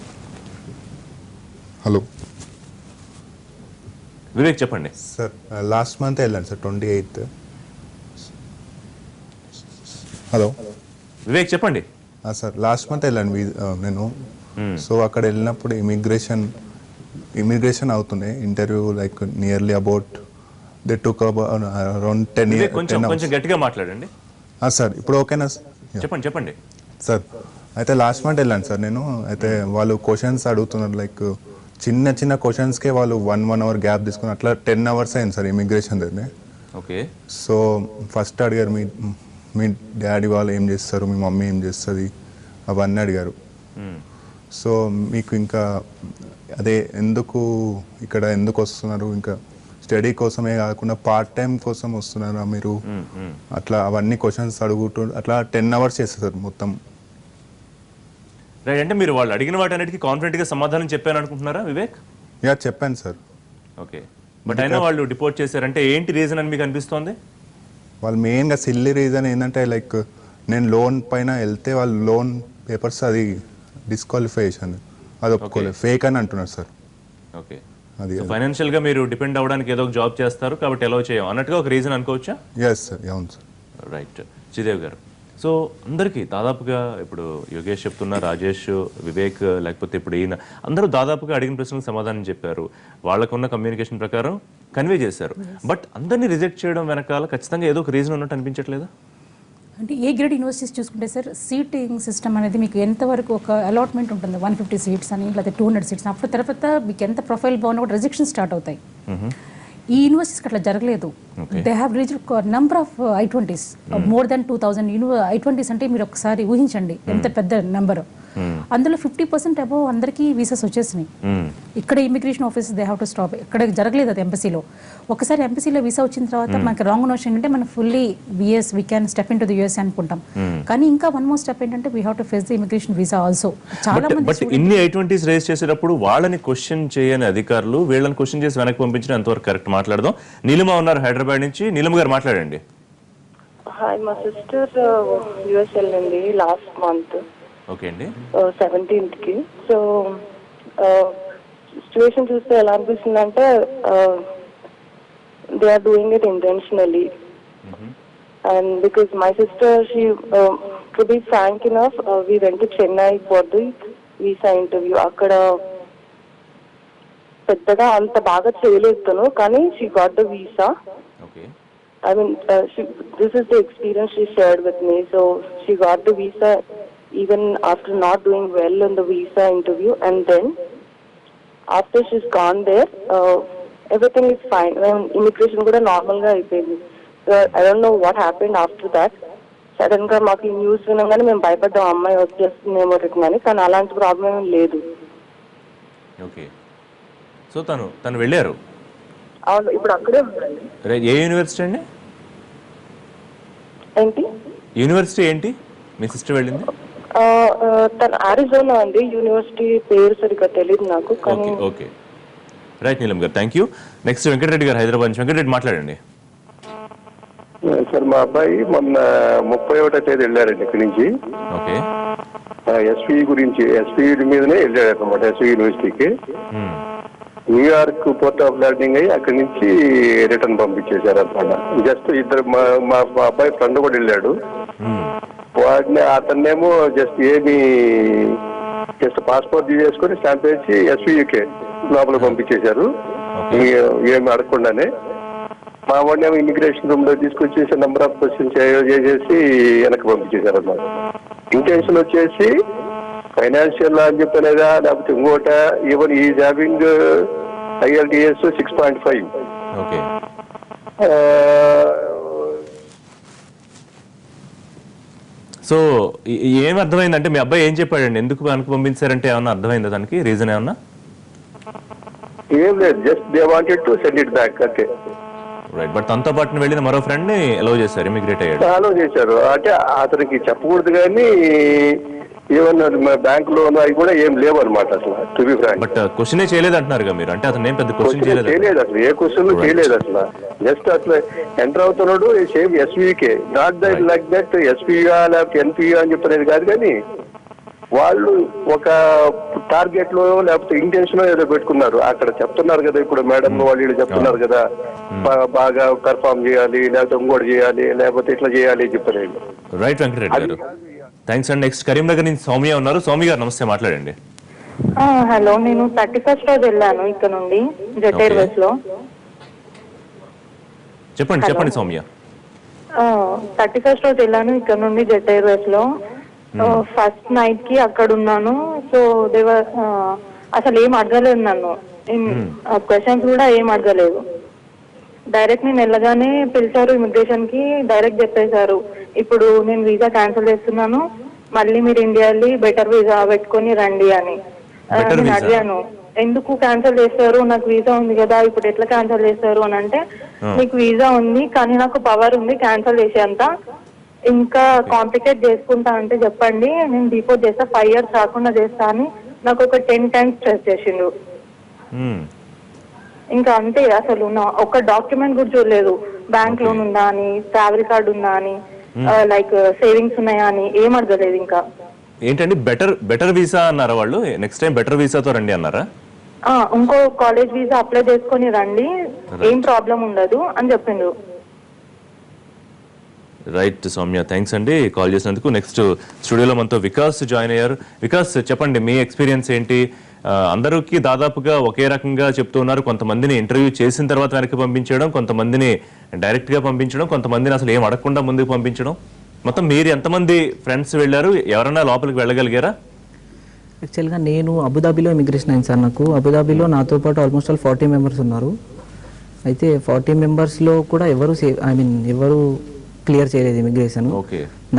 హలో వివేక్ చెప్పండి. సార్, లాస్ట్ మంత్ వెళ్ళాను సార్ 28th. హలో వివేక్ చెప్పండి. సార్, లాస్ట్ మంత్ వెళ్ళాను నేను. సో అక్కడ వెళ్ళినప్పుడు ఇమిగ్రేషన్ అవుతున్నాయి interview, like nearly about they took around 10 Vivek, కొంచెం గట్టిగా మాట్లాడండి. సార్ ఇప్పుడు ఓకేనా సార్? చెప్పండి. సార్, అయితే లాస్ట్ మంత్ వెళ్ళాను సార్ నేను. అయితే వాళ్ళు క్వశ్చన్స్ అడుగుతున్నారు, లైక్ చిన్న క్వశ్చన్స్కే వాళ్ళు 1 hour గ్యాప్ తీసుకుని అట్లా 10 hours అయింది సార్ ఇమిగ్రేషన్ దగ్గర. ఓకే. సో ఫస్ట్ అడిగారు మీ డాడీ వాళ్ళు ఏం చేస్తారు, మీ మమ్మీ ఏం చేస్తుంది, అవన్నీ అడిగారు. సో మీకు ఇంకా అదే ఎందుకు వస్తున్నారు, ఇంకా స్టడీ కోసమే కాకుండా పార్ట్ టైం కోసం వస్తున్నారా మీరు, అట్లా అవన్నీ క్వశ్చన్స్ అడుగుతూ అట్లా 10 hours చేస్తారు సార్ మొత్తం. రైట్, అంటే మీరు వాళ్ళు అడిగిన వాటన్నిటికీ కాన్ఫిడెంట్ గా సమాధానం చెప్పాను అనుకుంటున్నారా వివేక్? యా, చెప్పాను సార్. ఓకే, బట్ అయినా వాళ్ళు డిపోర్ట్ చేశారంటే ఏంటి రీజన్ అని మీకు అనిపిస్తోంది? వాళ్ళు మెయిన్గా సిల్లీ రీజన్ ఏంటంటే, లైక్ నేను లోన్ పైన వెళ్తే వాళ్ళు లోన్ పేపర్స్ అది డిస్క్వాలిఫికేషన్ అది ఒప్పుకోలేదు, ఫేక్ అని అంటున్నారు సార్. ఓకే, అది ఫైనాన్షియల్ గా మీరు డిపెండ్ అవ్వడానికి ఏదో ఒక జాబ్ చేస్తారు కాబట్టి ఎలా చేయం అన్నట్టుగా ఒక రీజన్ అనుకోవచ్చా? ఎస్ సార్, అవును సార్. రైట్, శ్రీదేవి గారు, సో అందరికీ దాదాపుగా ఇప్పుడు యోగేష్ చెప్తున్న, రాజేష్, వివేక్, లేకపోతే ఇప్పుడు ఈయన, అందరూ దాదాపుగా అడిగిన ప్రశ్నలకు సమాధానం చెప్పారు, వాళ్ళకున్న కమ్యూనికేషన్ ప్రకారం కన్వే చేశారు. బట్ అందరినీ రిజెక్ట్ చేయడం వెనకాల ఖచ్చితంగా ఏదో ఒక రీజన్ ఉన్నట్టు అనిపించట్లేదా? అంటే ఏ గ్రేడ్ యూనివర్సిటీస్ చూసుకుంటే సార్, సీటింగ్ సిస్టమ్ అనేది మీకు ఎంతవరకు ఒక అలాట్మెంట్ ఉంటుంది, 150 seats అని, లేకపోతే 200 seats. అప్పుడు తర్వాత మీకు ఎంత ప్రొఫైల్ బాగున్నా కూడా రిజెక్షన్ స్టార్ట్ అవుతాయి. ఈ యూనివర్సిటీస్కి అట్లా జరగలేదు. They have reached number of I-20s, more than 2000 I-20s. అంటే మీరు ఒకసారి ఊహించండి ఎంత పెద్ద నెంబర్. అందులో 50% అబౌవ్ అందరికీ వీసాస్ వచ్చేసినాయి. ఇక్కడ immigration offices they have to stop. ఇక్కడ జరగలేదు అది ఎంబసీలో. ఒకసారి ఎంబసీలో వీసా వచ్చిన తర్వాత మనకి రాంగ్ నోషన్ ఏంటంటే మనం fully we can step in to the US అనుకుంటాం. కానీ ఇంకా వన్ మోర్ స్టెప్ ఏంటంటే we have to face the immigration visa also. చాలా మంది బట్ ఇన్ని I-20s రేస్ చేసేటప్పుడు వాళ్ళని క్వశ్చన్ చేయని అధికారులు వీళ్ళని క్వశ్చన్ చేసి వెనక్కి పంపించడం ఎంతవరకు కరెక్ట్? మాట్లాడదాం. నీలిమ ఉన్నారు హైదరాబాద్ నుంచి. నీలిమ గారు మాట్లాడండి. హాయ్, మా సిస్టర్ యూఎస్ వెళ్ళింది లాస్ట్ మంత్. ఓకే అండి. 17th కి. సో సిచ్యువేషన్ చూస్తే ఎలా అనిపిస్తుంది అంటే they are doing it intentionally. And because my sister she to be frank enough, we went to Chennai for the visa interview. అక్కడ పెద్దగా అంత బాగా చేయలేదు తను, కానీ she got the visa. I mean, this is the experience she shared with me. So she got the visa even after not doing well in the visa interview, and then after she's gone there, everything is fine. Immigration kuda normal ga ayipindi. So I don't know what happened after that. Sudden ga maku news vinangane mem bhayapaddam ammayi vachestunemo reknani, కానీ అలాంటి ప్రాబ్లం ఏం లేదు. ఓకే, సో తను వెళ్ళారు. అవును, ఇప్పుడు అక్కడే ఉందండి. ఏ యూనివర్సిటీ అండి? ఏంటి యూనివర్సిటీ ఏంటి మీ సిస్టర్ వెళ్ళింది? తన అరిజోనా అండి, యూనివర్సిటీ పేరు సరిగ్గా తెలియదు నాకు. ఓకే ఓకే, రైట్ నీలం గారు, థ్యాంక్ యూ. నెక్స్ట్ వెంకటరెడ్డి గారు హైదరాబాద్ నుంచి. వెంకటరెడ్డి మాట్లాడండి. సార్, మా అబ్బాయి మొన్న 31వ తేదీ వెళ్ళారండి ఇక్కడి నుంచి. ఓకే. ఎస్వి గురించి, ఎస్వి మీదనే వెళ్ళాడు అనమాట, ఎస్వి యూనివర్సిటీకి. న్యూయార్క్ పోర్ట్ ఆఫ్ ల్యాండింగ్ అయ్యి అక్కడి నుంచి రిటర్న్ పంపించేశారు అనమాట. జస్ట్ ఇద్దరు మా అబ్బాయి ఫ్రెండ్ కూడా వెళ్ళాడు. వాడిని అతన్నేమో జస్ట్ పాస్పోర్ట్ చేసుకొని స్టాంప్ వేసి ఎస్వికే లోపల పంపించేశారు, ఏమి అడగకుండానే. మా వాడిని ఏమో ఇమిగ్రేషన్ రూమ్ లో తీసుకొచ్చేసి నెంబర్ ఆఫ్ క్వశ్చన్స్ చేసేసి వెనక్కి పంపించేశారు అన్నమాట. ఇంటెన్షన్ వచ్చేసి ఫైనాన్షియల్ అని చెప్పలేదా, లేకపోతే ఇంకోట, even is having IELTS 6.5. Okay. So ఏం అర్థమైందంటే మీ అబ్బాయి ఏం చెప్పాడండి, ఎందుకు వెనక్కి పంపించారంటే ఏమన్నా అర్థమైందా దానికి రీజన్ ఏమన్నా? ఏం లేదు, just they wanted to send it back అంతే. రైట్. బట్ తనతో పాటు వెళ్ళిన మరో ఫ్రెండ్ ని అలౌ చేశారు, ఇమిగ్రేట్ అయ్యాడు. అలౌ చేశారు అంటే అతనికి చెప్పకూడదు, కానీ ఈవెన్ బ్యాంక్ లోన్ అవి కూడా ఏం లేవు అనమాట అసలు, టు బి ఫ్రాంక్. బట్ క్వశ్చనే చేయలేదు అంటున్నారు మీరు, అంటే అతను ఏం పెద్ద క్వశ్చన్ చేయలేదు అసలు, ఏ క్వశ్చన్ చేయలేదు అసలు. జస్ట్ అసలు ఎంటర్ అవుతున్నాడు, same SVK, not that like that ఎస్పీగా లేకపోతే ఎన్పిగా అని చెప్పలేదు కాదు, కానీ వాళ్ళు ఒక టార్గెట్ లో లేకపోతే ఇంటెన్షన్ ఏదో పెట్టుకున్నారు. అక్కడ చెప్తున్నారు కదా, ఇప్పుడు మేడం వాళ్ళు చెప్తున్నారు కదా, బాగా పర్ఫార్మ్ చేయాలి, లేకపోతే ఇంకోటి చేయాలి, లేకపోతే ఇట్లా చేయాలి చెప్పలేదు. రైట్ వెంకటరెడ్డి గారు, థ్యాంక్స్ అండి. నెక్స్ట్ కరీంనగర్ నుంచి సౌమ్య ఉన్నారు. సౌమ్య గారు నమస్తే, మాట్లాడండి. హలో, నేను 31st రోజు వెళ్ళాను ఇక్కడ నుండి జెట్ ఎయిర్వేస్ లో. చెప్పండి సౌమ్య. 31st రోజు వెళ్ళాను ఇక్కడ నుండి జెట్ ఎయిర్వేస్ లో. ఫస్ట్ నైట్ కి అక్కడ ఉన్నాను. సో దేవర్ అసలు ఏం అడగలేదు నన్ను, క్వశ్చన్స్ కూడా ఏం అడగలేదు. డైరెక్ట్ నేను వెళ్ళగానే పిలిచారు ఇమిగ్రేషన్ కి, డైరెక్ట్ చెప్పేశారు ఇప్పుడు నేను వీసా క్యాన్సిల్ చేస్తున్నాను, మళ్ళీ మీరు ఇండియా వెళ్ళి బెటర్ వీసా పెట్టుకొని రండి అని. నేను అడిగాను ఎందుకు క్యాన్సిల్ చేస్తారు, నాకు వీసా ఉంది కదా, ఇప్పుడు ఎట్లా క్యాన్సిల్ చేస్తారు అని అంటే, మీకు వీసా ఉంది కానీ నాకు పవర్ ఉంది క్యాన్సిల్ చేసేంత, ఇంకా కాంప్లికేట్ చేసుకుంటా అంటే చెప్పండి, నేను డిపోర్ట్ చేస్తా, 5 years రాకుండా చేస్తా అని నాకు ఒక 10 times స్ట్రెస్ చేసిండు. ఇంకా అంతే, అసలు నా ఒక డాక్యుమెంట్ కూడా చూడలేదు, బ్యాంక్ లోన్ ఉందా అని, ట్రావెల్ కార్డ్ ఉందా అని, లైక్ సేవింగ్స్ ఉన్నాయా అని ఏం అడగలేదు. ఇంకా ఏంటండి బెటర్ వీసా అన్నారా వాళ్ళు? నెక్స్ట్ టైం బెటర్ వీసాతో రండి అన్నారా? ఇంకో కాలేజ్ వీసా అప్లై చేసుకొని రండి, ఏం ప్రాబ్లం ఉండదు అని చెప్పిండు. రైట్ సౌమ్య, థ్యాంక్స్ అండి కాల్ చేసినందుకు. నెక్స్ట్ స్టూడియోలో మనతో వికాస్ జాయిన్ అయ్యారు. వికాస్ చెప్పండి, మీ ఎక్స్పీరియన్స్ ఏంటి? అందరికీ దాదాపుగా ఒకే రకంగా చెప్తూ ఉన్నారు, కొంతమందిని ఇంటర్వ్యూ చేసిన తర్వాత వెనక్కి పంపించడం, కొంతమందిని డైరెక్ట్ గా పంపించడం, కొంతమందిని అసలు ఏం అడగకుండా ముందుకు పంపించడం. మొత్తం మీరు ఎంతమంది ఫ్రెండ్స్ వెళ్ళారు, ఎవరైనా లోపలికి వెళ్ళగలిగారా? యాక్చువల్గా నేను అబుదాబిలో ఇమిగ్రేషన్ అయింది సార్. నాకు అబుదాబిలో నాతో పాటు ఆల్మోస్ట్ 40 members ఉన్నారు. అయితే 40 members-లో కూడా ఎవరు క్లియర్ చేయలేదు ఇమిగ్రేషన్.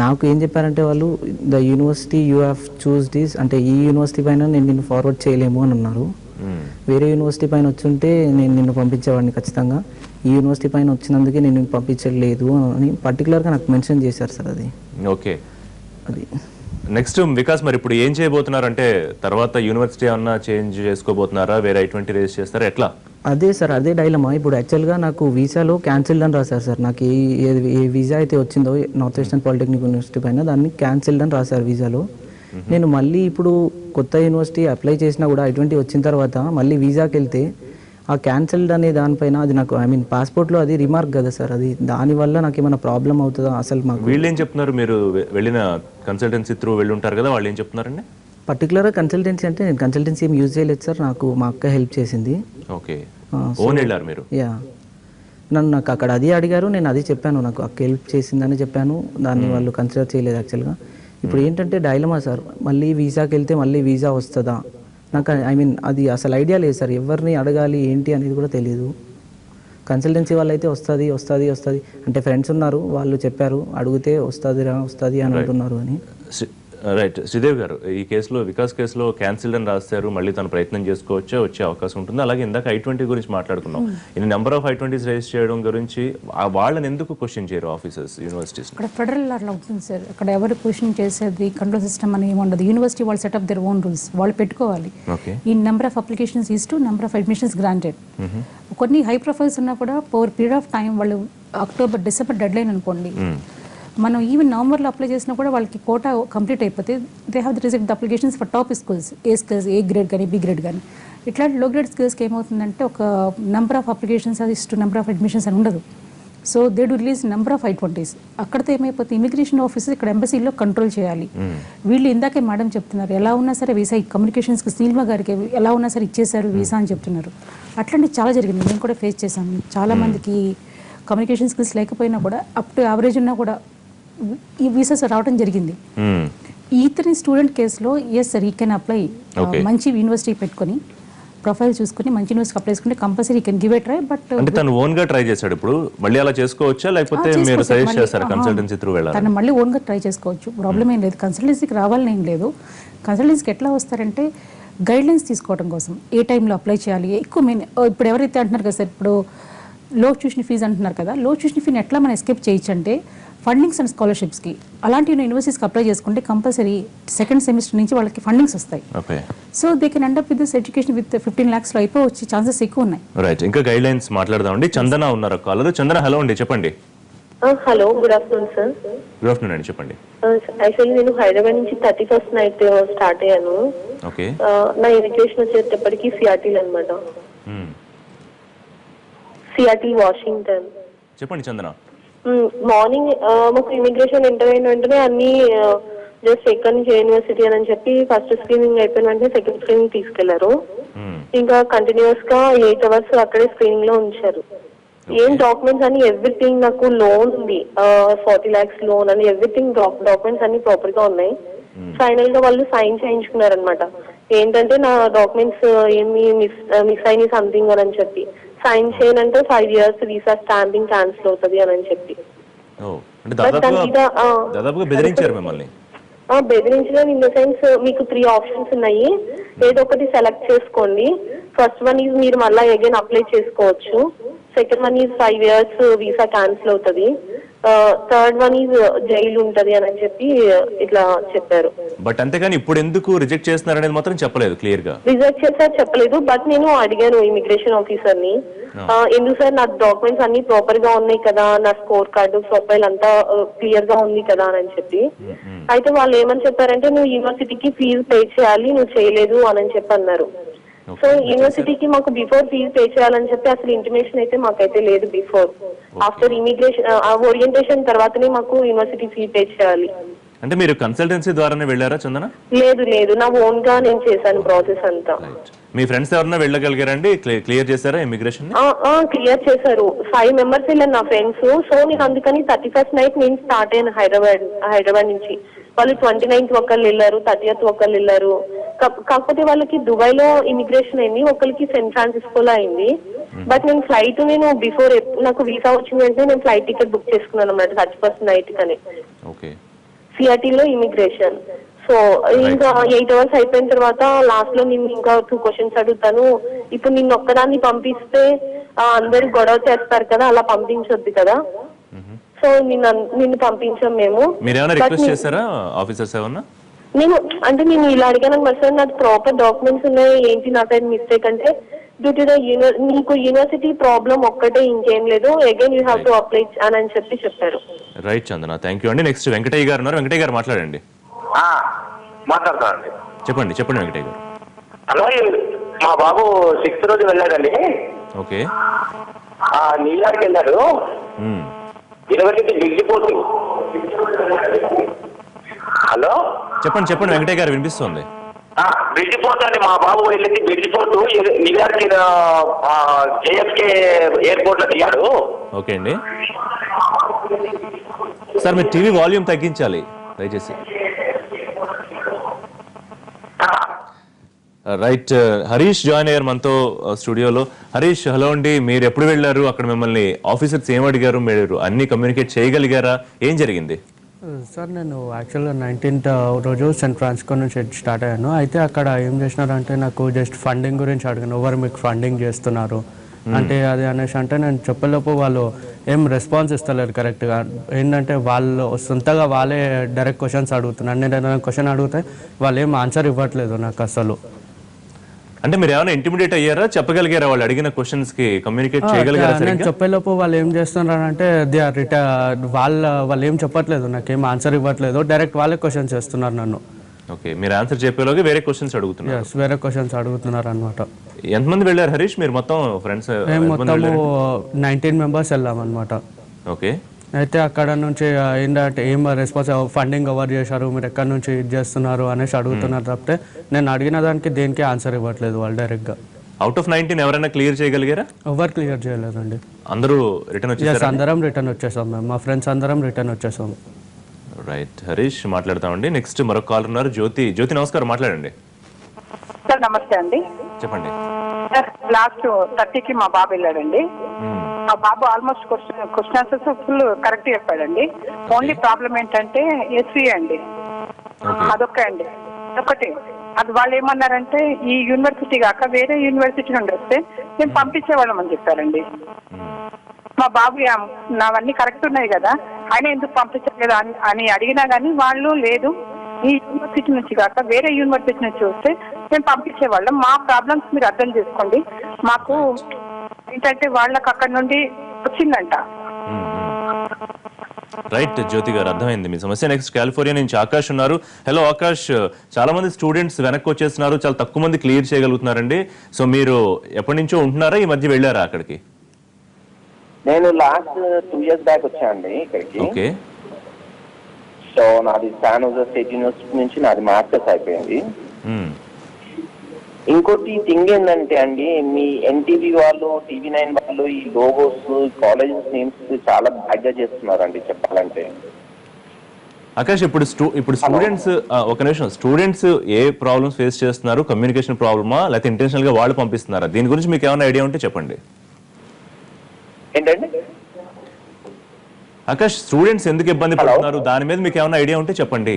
నాకు ఏం చెప్పారంటే వాళ్ళు, the university you have choose this, అంటే ఈ యూనివర్సిటీ పైన నేను నిన్ను ఫార్వర్డ్ చేయలేము అని అన్నారు. వేరే యూనివర్సిటీ పైన వచ్చుంటే నేను నిన్ను పంపించేవాడిని ఖచ్చితంగా, ఈ యూనివర్సిటీ పైన వచ్చినందుకే నేను పంపించలేదు అని పర్టికులర్గా నాకు మెన్షన్ చేశారు సార్. అది ఓకే. అది నెక్స్ట్ వికాస్, మరి ఇప్పుడు ఏం చేయబోతున్నారు? అంటే తర్వాత యూనివర్సిటీ ఏమన్నా చేంజ్ చేసుకోబోతున్నారా, వేరే I-20 రేస్ చేస్తారా, ఎట్లా? అదే సార్, అదే డైలమా. ఇప్పుడు యాక్చువల్గా నాకు వీసాలో క్యాన్సిల్డ్ అని రాశారు సార్. నాకు ఏ వీసా అయితే వచ్చిందో నార్త్ వెస్టర్న్ పాలిటెక్నిక్ యూనివర్సిటీ పైన, దాన్ని క్యాన్సిల్డ్ అని రాశారు వీసాలో. నేను మళ్ళీ ఇప్పుడు కొత్త యూనివర్సిటీ అప్లై చేసినా కూడా I-20 వచ్చిన తర్వాత మళ్ళీ వీసాకి వెళ్తే ఆ క్యాన్సిల్డ్ అనే దానిపైన అది నాకు పాస్పోర్ట్లో అది రిమార్క్ కదా సార్, అది దానివల్ల నాకు ఏమైనా ప్రాబ్లం అవుతుందా అసలు? మాకు వీళ్ళు ఏం చెప్తున్నారు? మీరు వెళ్ళిన కన్సల్టెన్సీ త్రూ వెళ్ళి ఉంటారు కదా, వాళ్ళు ఏం చెప్తున్నారండి? పర్టికులర్గా కన్సల్టెన్సీ అంటే నేను కన్సల్టెన్సీ ఏం యూజ్ చేయలేదు సార్, నాకు మా అక్క హెల్ప్ చేసింది. ఓకే, ఓన్ వెళ్ళారు మీరు? యా, నాకు అక్కడ అది అడిగారు, నేను అది చెప్పాను, నాకు అక్క హెల్ప్ చేసిందని చెప్పాను, దాన్ని వాళ్ళు కన్సిడర్ చేయలేదు యాక్చువల్గా. ఇప్పుడు ఏంటంటే డైలమా సార్, మళ్ళీ వీసాకి వెళ్తే మళ్ళీ వీసా వస్తుందా నాకు, అది అసలు ఐడియా లేదు సార్, ఎవరిని అడగాలి ఏంటి అనేది కూడా తెలియదు. కన్సల్టెన్సీ వాళ్ళు అయితే వస్తుంది అంటే ఫ్రెండ్స్ ఉన్నారు, వాళ్ళు చెప్పారు అడిగితే వస్తుంది అని అంటున్నారు అని. రైట్. శ్రీదేవి గారు, ఈ కేసులో వికాస్ కేసులో క్యాన్సిల్డ్ అని రాస్తారు, మళ్ళీ తను ప్రయత్నం చేసుకోవచ్చా, వచ్చే అవకాశం ఉంటుంది? అలాగే ఇందాక I-20 గురించి మాట్లాడుకున్నాం, ఇన్ని నెంబర్ ఆఫ్ I-20s రైజ్ చేయడం గురించి వాళ్ళని ఎందుకు క్వశ్చన్ చేయరు ఆఫీసర్స్, యూనివర్సిటీస్? అక్కడ ఫెడరల్ అట్లా ఉంటుంది సార్, అక్కడ ఎవరు క్వశ్చన్ చేసేది కంట్రోల్ సిస్టమ్ అని ఏమి ఉండదు. యూనివర్సిటీ వాళ్ళు సెటప్ దేర్ ఓన్ రూల్స్, వాళ్ళు పెట్టుకోవాలి. ఈ number of applications is to number of admissions granted. కొన్ని హై ప్రొఫైల్స్ ఉన్నా కూడా ఓవర్ పీరియడ్ ఆఫ్ టైం వాళ్ళు October, December డెడ్ లైన్ అనుకోండి, మనం ఈవెన్ నవంబర్లో అప్లై చేసినా కూడా వాళ్ళకి కోటా కంప్లీట్ అయిపోతే they have the reject the applications for top schools, A grade కానీ బి గ్రేడ్ కానీ. ఇట్లాంటి లో గ్రేడ్ స్కూల్స్కి ఏమవుతుందంటే ఒక నెంబర్ ఆఫ్ అప్లికేషన్స్ అది ఇష్ట నెంబర్ ఆఫ్ అడ్మిషన్స్ అని ఉండదు. So they do release number of I-20s. అక్కడితో ఏమైపోతే ఇమిగ్రేషన్ ఆఫీసర్ ఇక్కడ ఎంబసీలో కంట్రోల్ చేయాలి. వీళ్ళు ఇందాకే మేడం చెప్తున్నారు ఎలా ఉన్నా సరే వీసా కమ్యూనికేషన్స్కి నీల్మా గారికి ఎలా ఉన్నా సరే ఇచ్చేసారు వీసా అని చెప్తున్నారు. అట్లాంటివి చాలా జరిగింది, మేము కూడా ఫేస్ చేసాము. చాలా మందికి కమ్యూనికేషన్ స్కిల్స్ లేకపోయినా కూడా అప్ టు యావరేజ్ ఉన్నా కూడా ఈ వీసాస్ రావడం జరిగింది. ఇతని స్టూడెంట్ కేసులో ఎస్ సార్ ఈ కెన్ అప్లై, మంచి యూనివర్సిటీ పెట్టుకొని ప్రొఫైల్ చూసుకుని మంచి యూనివర్సిటీ అప్లై చేసుకుంటే compulsory can give a try. But అంటే తను ఓన్ గా ట్రై చేశాడు, ఇప్పుడు మళ్ళీ అలా చేసుకోవచ్చా లేకపోతే మీరు సజెస్ట్ చేస్తారా కన్సల్టెన్సీ త్రూ వెళ్ళాలి? తను మళ్ళీ ఓన్ గా ట్రై చేసుకోవచ్చు, ప్రాబ్లం ఏం లేదు. కన్సల్టెన్సీకి రావాలని ఏం లేదు. కన్సల్టెన్సీకి ఎట్లా వస్తారంటే గైడ్లైన్స్ తీసుకోవడం కోసం ఏ టైంలో అప్లై చేయాలి. ఎక్కువ మెయిన్ ఇప్పుడు ఎవరైతే అంటున్నారు కదా సార్, ఇప్పుడు లో ట్యూషన్ ఫీజు అంటున్నారు కదా, లో ట్యూషన్ ఫీని ఎట్లా మనం ఎస్కేప్ చేయొచ్చు అంటే ఫండింగ్స్ అండ్ స్కాలర్షిప్స్కి అలాంటి యూనివర్సిటీస్కి అప్లై చేసుకుంటే కంపల్సరీ సెకండ్ సెమిస్టర్ నుంచి వాళ్ళకి ఫండింగ్స్ వస్తాయి. So they can end up with this education with 15 lakhs లో అయిపో వచ్చే ఛాన్సెస్ ఎక్కువ ఉన్నాయి. రైట్, ఇంకా గైడ్ లైన్స్ మాట్లాడదామండి. చందన ఉన్నారు కాలర్. చందన హలో అండి, చెప్పండి. Hello, good afternoon sir. Good afternoon అండి, చెప్పండి. యాక్చువల్లీ నేను హైదరాబాద్ నుంచి 31st నైట్ స్టార్ట్ అయ్యాను. ఓకే. నా ఇమిగ్రేషన్ వచ్చేటప్పటికి సియాటిల్ అనమాట, సియాటిల్ వాషింగ్టన్. చెప్పండి చందన. మార్నింగ్ మాకు ఇమిగ్రేషన్ ఎంటర్ అయిన వెంటనే అన్ని జస్ట్ ఎక్కడి నుంచి యూనివర్సిటీ అని చెప్పి ఫస్ట్ స్క్రీనింగ్ అయిపోయిన వెంటనే సెకండ్ స్క్రీనింగ్ తీసుకెళ్లారు. ఇంకా కంటిన్యూస్ గా 8 hours అక్కడే స్క్రీనింగ్ లో ఉంచారు. ఏం డాక్యుమెంట్స్ అని ఎవ్రీథింగ్, నాకు లోన్ ఉంది 40 lakhs లోన్ అని ఎవ్రీథింగ్ డాక్యుమెంట్స్ అన్ని ప్రాపర్ గా ఉన్నాయి. ఫైనల్ గా వాళ్ళు సైన్ చేయించుకున్నారనమాట. ఏంటంటే నా డాక్యుమెంట్స్ ఏమి మిస్ అయినాయి సంథింగ్ అని చెప్పి సైన్ చేయనంటే 5 years వీసా స్టాంపింగ్ క్యాన్సిల్ అవుతుంది అని చెప్పి. బెదిరించడం ఇన్ ద సెన్స్ మీకు 3 options ఉన్నాయి, ఏదో ఒకటి సెలెక్ట్ చేసుకోండి. ఫస్ట్ వన్ ఈజ్ మీరు మళ్ళీ అగైన్ అప్లై చేసుకోవచ్చు. Second one is 5 years visa cancel అవుతుంది. థర్డ్ వన్ ఈజ్ జైలు ఉంటది అని చెప్పి ఇట్లా చెప్పారు. బట్ అంతేగాని ఇప్పుడు ఎందుకు రిజెక్ట్ చేస్తున్నారు అనేది మాత్రం చెప్పలేదు క్లియర్ గా. రిజెక్ట్ చేశారు చెప్పలేదు, బట్ నేను అడిగాను ఇమిగ్రేషన్ ఆఫీసర్ ని, ఎందుకు సార్ నా డాక్యుమెంట్స్ అన్ని ప్రాపర్ గా ఉన్నాయి కదా, నా స్కోర్ కార్డు ప్రొఫైల్ అంతా క్లియర్ గా ఉంది కదా అని చెప్పి. అయితే వాళ్ళు ఏమని చెప్పారంటే నువ్వు యూనివర్సిటీకి ఫీజు పే చేయాలి, నువ్వు చేయలేదు అని చెప్పి అన్నారు. సో యూనివర్సిటీకి మాకు బిఫోర్ ఫీజు పే చేయాలని చెప్పి అసలు ఇంటిమేషన్ అయితే మాకైతే లేదు. బిఫోర్ ఆఫ్టర్ ఇమిగ్రేషన్ ఓరియంటేషన్ తర్వాతనే మాకు యూనివర్సిటీ ఫీ పే చేయాలి. అంటే మీరు కన్సల్టెన్సీ ద్వారానే వెళ్ళారా చందన? లేదు, నా ఓన్ గా నేను చేశాను ప్రాసెస్ అంతా. మీ ఫ్రెండ్స్ ఎవరన్నా వెళ్ళగలిగారండి? క్లియర్ చేశారా ఇమిగ్రేషన్? క్లియర్ చేశారు. 5 members వెళ్ళారు నా ఫ్రెండ్స్. సో నేను అందుకని 31st నైట్ నేను స్టార్ట్ అయ్యాను హైదరాబాద్ నుంచి. వాళ్ళు 29th ఒకళ్ళు వెళ్ళారు, 30th ఒకళ్ళు వెళ్ళారు. కాకపోతే వాళ్ళకి దుబాయ్ లో ఇమిగ్రేషన్ అయింది, ఒకరికి San Franciscoలో అయింది. బట్ నేను ఫ్లైట్ బిఫోర్ నాకు వీసా వచ్చిన వెంటనే నేను ఫ్లైట్ టికెట్ బుక్ చేసుకున్నాను అన్నమాట 31st నైట్ కని. సిఆర్టీలో ఇమిగ్రేషన్. సో ఇంకా 8 hours అయిపోయిన తర్వాత లాస్ట్ లో నేను ఇంకా 2 questions అడుగుతాను. ఇప్పుడు నిన్ను ఒక్కదాన్ని పంపిస్తే అందరు గొడవ చేస్తారు కదా, అలా పంపించొద్దు కదా. సో నిన్ను పంపించాం మేము. నేను ఇలా అడిగాను మరి సార్ నాకు ప్రాపర్ డాక్యుమెంట్స్ ఉన్నాయి, ఏంటి నా సైడ్ మిస్టేక్ అంటే డ్యూ టు ద నీకు యూనివర్సిటీ ప్రాబ్లం ఒక్కటే, ఇంకేం లేదు, again you have to apply అని చెప్పారు. రైట్ చందన, థ్యాంక్ యూ అండి. నెక్స్ట్ వెంకటయ్య గారు ఉన్నారు. వెంకటయ్య గారు మాట్లాడండి. మాట్లాడతానండి. చెప్పండి వెంకటయ్య గారు. హలో, మా బాబు 6th రోజు వెళ్ళాడండి. ఓకే. న్యూయార్క్ వెళ్ళాడు. యూనివర్సిటీ బిగ్జిపోర్ట్. హలో చెప్పండి వెంకటయ్య గారు, వినిపిస్తుంది. బిగ్జిపోర్ట్ అండి. మా బాబు వెళ్ళింది బిగ్జిపోర్ట్, న్యూయార్క్ JFK ఎయిర్పోర్ట్ లో దిగాడు. ఓకే అండి. సార్ మీరు టీవీ వాల్యూమ్ తగ్గించాలి దయచేసి. రైట్, హరీష్ జాయిన్ అయ్యారు మనతో స్టూడియోలో. హరీష్ హలో అండి. మీరు ఎప్పుడు వెళ్ళారు అక్కడ? మిమ్మల్ని ఆఫీసర్స్ ఏం అడిగారు? మీరు అన్ని కమ్యూనికేట్ చేయగలిగారా? ఏం జరిగింది? సార్ నేను యాక్చువల్గా 19th రోజు San Francisco నుంచి స్టార్ట్ అయ్యాను. అయితే అక్కడ ఏం చేసినారంటే నాకు జస్ట్ ఫండింగ్ గురించి అడిగాను, ఎవరు మీకు ఫండింగ్ చేస్తున్నారు అంటే అది అనేసి అంటే నేను చెప్పేలోపు వాళ్ళు ఏం రెస్పాన్స్ ఇస్తలేరు కరెక్ట్గా. ఏంటంటే వాళ్ళు సొంతగా వాళ్ళే డైరెక్ట్ క్వశ్చన్స్ అడుగుతున్నారు. నేను ఏదైనా క్వశ్చన్ అడిగితే వాళ్ళు ఏం ఆన్సర్ ఇవ్వట్లేదు నాకు అసలు. అంటే మీరు ఏమైనా ఇంటిమిడేట్ అయ్యారా, చెప్పగలిగారా వాళ్ళు అడిగిన క్వశ్చన్స్ కి కమ్యూనికేట్ చేయగలిగారా నేను సరిగ్గా? చెప్పేలోపు వాళ్ళు ఏం చేస్తున్నారంటే దే ఆర్ వాళ్ళు ఏం చెప్పట్లేదు, నాకేం ఆన్సర్ ఇవ్వట్లేదు, డైరెక్ట్ వాళ్ళే క్వశ్చన్స్ చేస్తున్నారు నన్ను. ఓకే, మీరు ఆన్సర్ చెప్పేలోగా వేరే క్వశ్చన్స్ అడుగుతున్నారు. Yes, వేరే క్వశ్చన్స్ అడుగుతున్నారు అనమాట. ఎంతమంది వెళ్ళారు హరీష్ మీరు మొత్తం ఫ్రెండ్స్? మేము మొత్తము 19 మెంబర్స్ వెళ్ళాం అనమాట. ఓకే, అయితే అక్కడ నుంచి ఏంటంటే ఏం రెస్పాన్స్, ఫండింగ్ ఎవరు చేశారు, మీరు ఎక్కడి నుంచి ఇది చేస్తున్నారు అనేసి అడుగుతున్నారు తప్పితే నేను అడిగిన దానికి దేనికి ఆన్సర్ ఇవ్వట్లేదు వాళ్ళు డైరెక్ట్గా. అవుట్ ఆఫ్ 19 ఎవరైనా క్లియర్ చేయగలిగారా? ఎవరు క్లియర్ చేయలేదండి. అందరూ రిటర్న్ వచ్చేసారు? అందరం రిటర్న్ వచ్చేసాం మేము, మా ఫ్రెండ్స్ అందరం రిటర్న్ వచ్చేసాం. రైట్ హరీష్, మాట్లాడతామండి. నెక్స్ట్ మరొక కాల్ ఉన్నారు, జ్యోతి. జ్యోతి నమస్కారం, మాట్లాడండి. సార్ నమస్తే అండి. చెప్పండి సార్, లాస్ట్ 30కి మా బాబు వెళ్ళాడండి. మా బాబు almost question answers full correct చెప్పాడండి. ఓన్లీ ప్రాబ్లం ఏంటంటే ఎస్సీ అండి, అదొక్క అండి, ఒకటి. అది వాళ్ళు ఏమన్నారంటే ఈ యూనివర్సిటీ కాక వేరే యూనివర్సిటీ నుండి వస్తే మేము పంపించేవాళ్ళం అని చెప్పారండి. మా బాబు నావన్నీ కరెక్ట్ ఉన్నాయి కదా, ఆయన ఎందుకు పంపించలేదు అని అడిగినా కానీ వాళ్ళు లేదు, ఈ యూనివర్సిటీ నుంచి కాక వేరే యూనివర్సిటీ నుంచి వస్తే మేము పంపించేవాళ్ళం, మా ప్రాబ్లమ్స్ మీరు అర్థం చేసుకోండి, మాకు ఏంటంటే వాళ్ళకి అక్కడ నుండి వచ్చిందంట. రైట్ జ్యోతి గారు, అర్థమైంది మీ సమస్య. నెక్స్ట్ కాలిఫోర్నియా నుంచి ఆకాష్ ఉన్నారు. హలో ఆకాష్, చాలా మంది స్టూడెంట్స్ వెనక్కి వచ్చేస్తున్నారు, చాలా తక్కువ మంది క్లియర్ చేయగలుగుతున్నారండి. సో మీరు ఎప్పటి నుంచో ఉంటున్నారా, ఈ మధ్య వెళ్ళారా అక్కడికి? నేను లాస్ట్ 2 years బ్యాక్ వచ్చానండి ఇక్కడికి. ఓకే, సో నాది శాన్ హోజే స్టేట్ యూనివర్సిటీ నుంచి నాది మాస్టర్స్ అయిపోయింది. ఇంకోటి థింగ్ ఏంటంటే అండి, మీ ఎన్టీవీ వాళ్ళు, TV9 వాళ్ళు ఈ లోగోస్, కాలేజెస్ నేమ్స్ చాలా బ్యాడ్గా చేస్తున్నారండి చెప్పాలంటే. ఆకాష్, ఇప్పుడు స్టూడెంట్స్, ఒక నిమిషం, స్టూడెంట్స్ ఏ ప్రాబ్లమ్స్ ఫేస్ చేస్తున్నారు? కమ్యూనికేషన్ ప్రాబ్లమా లేకపోతే ఇంటెన్షనల్ గా వాళ్ళు పంపిస్తున్నారా? దీని గురించి మీకు ఏమైనా ఐడియా ఉంటే చెప్పండి. ఏంటండి ఆకాష్, స్టూడెంట్స్ ఎందుకు ఇబ్బంది పడుతున్నారు, దాని మీద మీకు ఏమైనా ఐడియా ఉంటే చెప్పండి.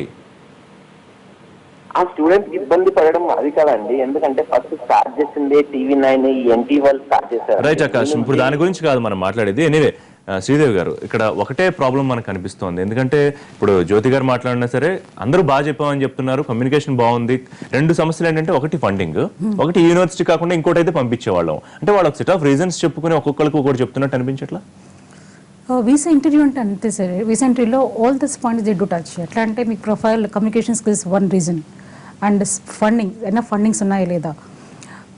ఆ స్టూడెంట్స్ ఇబ్బంది పడడం అది కాదండి, ఎందుకంటే ఫస్ట్ స్టార్ట్ చేసింది TV9, ఎన్టీ వాళ్ళు స్టార్ట్ చేశారు. రైట్ ఆకాష్, ఇప్పుడు దాని గురించి కాదు మనం మాట్లాడేది. ఎనీవే శ్రీదేవి గారు, ఇక్కడ ఒకటే ప్రాబ్లం మనకు అనిపిస్తోంది. ఎందుకంటే ఇప్పుడు జ్యోతి గారు మాట్లాడినా సరే అందరూ బాగా చెప్పామని చెప్తున్నారు, కమ్యూనికేషన్ బాగుంది. 2 సమస్యలు ఏంటంటే, ఒకటి ఫండింగ్, ఒకటి యూనివర్సిటీ కాకుండా ఇంకోటి అయితే పంపించేవాళ్ళం. అంటే వాళ్ళకి సెట్ ఆఫ్ రీజన్స్ చెప్పుకుని ఒక్కొక్కరికి ఒకటి చెప్తున్నట్టు అనిపించట్లా? వీసా ఇంటర్వ్యూ అంటే అంతే సార్. వీసా ఇంటర్వ్యూలో all this points they do touch. ఎట్లా అంటే మీకు profile, communication skills one reason, and funding, ఏమైనా ఫండింగ్స్ ఉన్నాయా లేదా.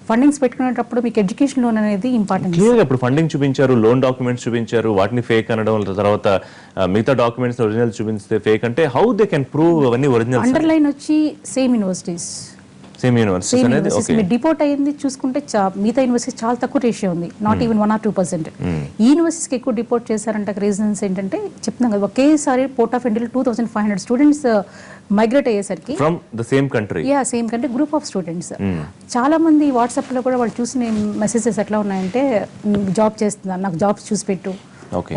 ఫండింగ్స్ పెట్టుకునేటప్పుడు మీకు ఎడ్యుకేషన్ లోన్ అనేది ఇంపార్టెంట్. క్లియర్గా ఇప్పుడు ఫండింగ్ చూపించారు, లోన్ డాక్యుమెంట్స్ చూపించారు, వాటిని ఫేక్ అనడం, తర్వాత మిగతా డాక్యుమెంట్స్ ఒరిజినల్ చూపిస్తే ఫేక్ అంటే హౌ దే కెన్ ప్రూవ్ అవన్నీ ఒరిజినల్? అండర్లైన్ వచ్చి సేమ్ యూనివర్సిటీస్, సేమ్ యూనివర్సిటీస్ అనేది. ఓకే, మీరు డిపోర్ట్ అయ్యింది చూసుకుంటే మిగతా యూనివర్సిటీ చాలా తక్కువ రేషియో ఉంది, నాట్ ఈవెన్ 1 or 2%. ఈ యూనివర్సిటీకి ఎక్కువ డిపోర్ట్ చేశారంటే రీజన్స్ ఏంటంటే చెప్తున్నాం కదా, ఒకేసారి పోర్ట్ ఆఫ్ ఇండియాలో 2500 స్టూడెంట్స్ మైగ్రేట్ అయ్యేసరికి from the same country, same country, group of students. చాలా మంది వాట్సాప్ లో కూడా వాళ్ళు చూసిన మెసేజెస్ ఎట్లా ఉన్నాయంటే, జాబ్ చేస్తున్నాను, నాకు జాబ్స్ చూసి పెట్టు,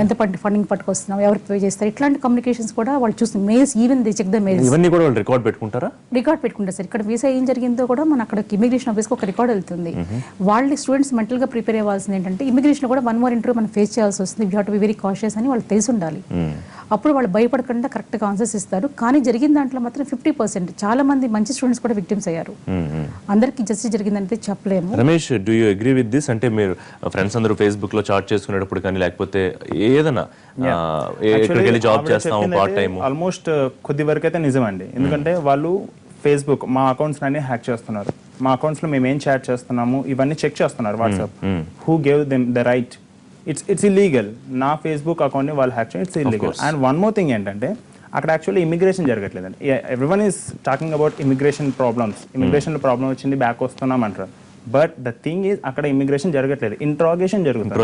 ఎంత ఫండింగ్ పట్టుకొస్తున్నాం, ఎవరికి పే చేస్తారు, ఇట్లాంటి కమ్యూనికేషన్స్ కూడా వాళ్ళు చూసి mails, even they check the mails. ఇవన్నీ కూడా వాళ్ళు రికార్డ్ పెట్టుకుంటారా? రికార్డ్ పెట్టుకుంటారు సార్. ఇక్కడ వీసా ఏం జరిగిందో కూడా మన అక్కడ ఇమిగ్రేషన్ ఆఫీస్కి ఒక రికార్డ్ వెళ్తుంది. వాళ్ళ స్టూడెంట్స్ మెంటల్ గా ప్రిపేర్ అవ్వాల్సింది ఏంటంటే, ఇమిగ్రేషన్ కూడా 1 more ఇంటర్వ్యూ మనం ఫేస్ చేయాల్సి వస్తుంది, you have to be very cautious అని వాళ్ళు తెలిసి ఉండాలి. అప్పుడు వాళ్ళు భయపడకుండా కరెక్ట్గా ఆన్సర్స్ ఇస్తారు. కానీ జరిగిన దాంట్లో మాత్రం 50% చాలా మంది మంచి స్టూడెంట్స్ కూడా విక్టిమ్స్ అయ్యారు. అందరికీ జస్టిస్ జరిగిందంటే చెప్పలేము. Ramesh, do you agree with this? అంటే మీరు ఫ్రెండ్స్ అందరూ ఫేస్బుక్ లో చాట్ చేసుకునేటప్పుడు కానీ, లేకపోతే ఏదైనా ఎక్కడికి వెళ్ళి జాబ్ చేస్తాము పార్ట్ టైం, ఆల్మోస్ట్ కొద్ది వరకు అయితే నిజమండి. ఎందుకంటే వాళ్ళు ఫేస్బుక్ మా అకౌంట్స్ అన్ని హ్యాక్ చేస్తున్నారు, మా అకౌంట్స్ లో మేము ఏం చాట్ చేస్తున్నాము ఇవన్నీ చెక్ చేస్తున్నారు. WhatsApp, who gave them the right, it's illegal. నా ఫేస్బుక్ అకౌంట్ ని వాళ్ళు హ్యాక్ చేయడం it's illegal. And one more thing ఏంటంటే, అక్కడ యాక్చువల్లీ ఇమిగ్రేషన్ జరగట్లేదండి. Everyone is talking about immigration problems, immigration problem వచ్చింది, బ్యాక్ వస్తున్నాం అంటారు. బట్ ద థింగ్ ఈజ్, అక్కడ ఇమిగ్రేషన్ జరగట్లేదు, ఇంట్రాగేషన్ జరుగుతుంది.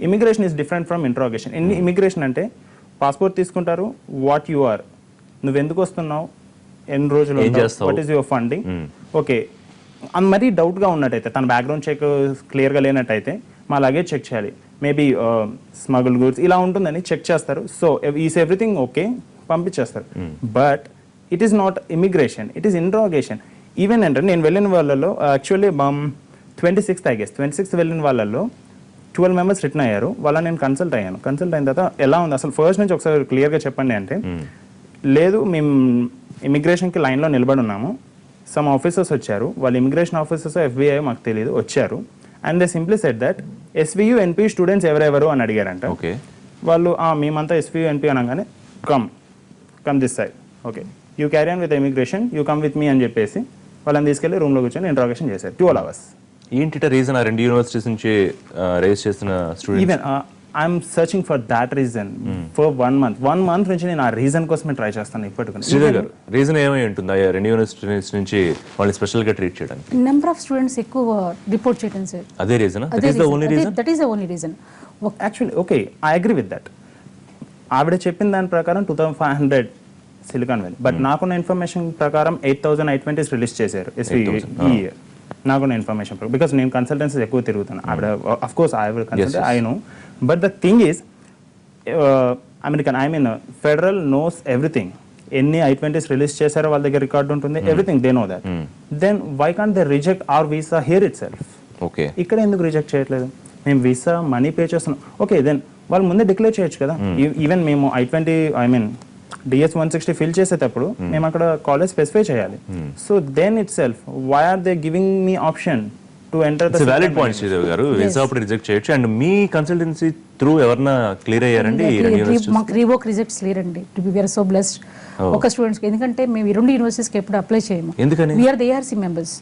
Immigration is different from interrogation. Immigration అంటే పాస్పోర్ట్ తీసుకుంటారు, వాట్ యు ఆర్, నువ్వు ఎందుకు వస్తున్నావు, ఎన్ని రోజులు, what is your funding. Okay, మరీ డౌట్గా ఉన్నట్టయితే, తన బ్యాక్గ్రౌండ్ చెక్ క్లియర్గా లేనట్టయితే మా లగేజ్ చెక్ చేయాలి, మేబీ స్మగుల్ గూడ్స్ ఇలా ఉంటుందని చెక్ చేస్తారు. సో ఈస్ ఎవ్రీథింగ్ ఓకే, పంపించేస్తారు. But it is not immigration, it is interrogation. Even అంటే నేను వెళ్ళిన వాళ్ళలో యాక్చువల్లీ 26th వెళ్ళిన వాళ్ళలో 12 members రిటర్న్ అయ్యారు. వాళ్ళని నేను కన్సల్ట్ అయ్యాను. కన్సల్ట్ అయిన తర్వాత ఎలా ఉంది అసలు ఫస్ట్ నుంచి ఒకసారి క్లియర్గా చెప్పండి అంటే, లేదు మేము ఇమిగ్రేషన్కి లైన్లో నిలబడి ఉన్నాము, సమ్ ఆఫీసర్స్ వచ్చారు, వాళ్ళు ఇమిగ్రేషన్ ఆఫీసర్స్ FBI మాకు తెలియదు, వచ్చారు. And they simply said that SVU NP students ఎవరెవరు అని అడిగారంట. ఓకే, వాళ్ళు మేమంతా SVU NP అనగానే come this side, okay you carry on with immigration, you come with me అని చెప్పేసి వాళ్ళని తీసుకెళ్లి రూమ్లో కూర్చొని ఇంట్రాగేషన్ చేశారు 12 hours. ఏంటి రీజన్? ఆ 2 యూనివర్సిటీస్ నుంచి రేస్ చేస్తున్న students even I'm searching for that reason for 1 month నుంచి నేను ఆ రీజన్ కోసమే ట్రై చేస్తాను ఇప్పటికీ. శ్రీధర్ గారు, రీజన్ ఏమై ఉంటుంది ఆ 2 యూనివర్సిటీస్ నుంచి వాళ్ళని స్పెషల్ గా ట్రీట్ చేయడానికి? నెంబర్ ఆఫ్ స్టూడెంట్స్ ఎక్కువ రిపోర్ట్ చేయడం సార్. అదే reason? That is the only reason? That is the only reason. Actually okay, I agree with that. ఆవిడ చెప్పిన దాని ప్రకారం 2500 సిలికాన్ వ్యాలీ, బట్ నాకున్న ఇన్ఫర్మేషన్ ప్రకారం 8,820 రిలీజ్ చేశారు SVU ఈ ఇయర్. నాకున్న ఇన్ఫర్మేషన్ బికాస్ నేను కన్సల్టెన్సీస్ ఎక్కువ తిరుగుతాను. ఆవిడ of course I will consult, I know, but the thing is American federal knows everything. ఎన్ని I-20s రిలీజ్ చేశారో వాళ్ళ దగ్గర రికార్డు ఉంటుంది, everything they know that. Then why can't they reject our visa here itself? Okay, ఇక్కడ ఎందుకు రిజెక్ట్ చేయట్లేదు? మేము వీసా మనీ పే చేస్తున్నాం, ఓకే దెన్ వాళ్ళు ముందే డిక్లేర్ చేయొచ్చు కదా. ఈవెన్ మేము I-20 DS 160 ఫిల్ చేసేటప్పుడు మేము అక్కడ కాలేజ్ స్పెసిఫై చేయాలి. So then itself why are they giving me option to enter the valid point Sridevi గారు. వీసా అప్పుడు రిజెక్ట్ చేయొచ్చు. అండ్ మీ కన్సల్టెన్సీ త్రూ ఎవరన్నా క్లియర్ అయ్యారండి? మాకు రీవోక్ రిజెక్ట్స్ లేరండి. To be we're so blessed. ఒక స్టూడెంట్స్కి, ఎందుకంటే మేము ఈ 2 యూనివర్సిటీస్కి ఎప్పుడు అప్లై చేయము. ఎందుకని? We're the ARC members,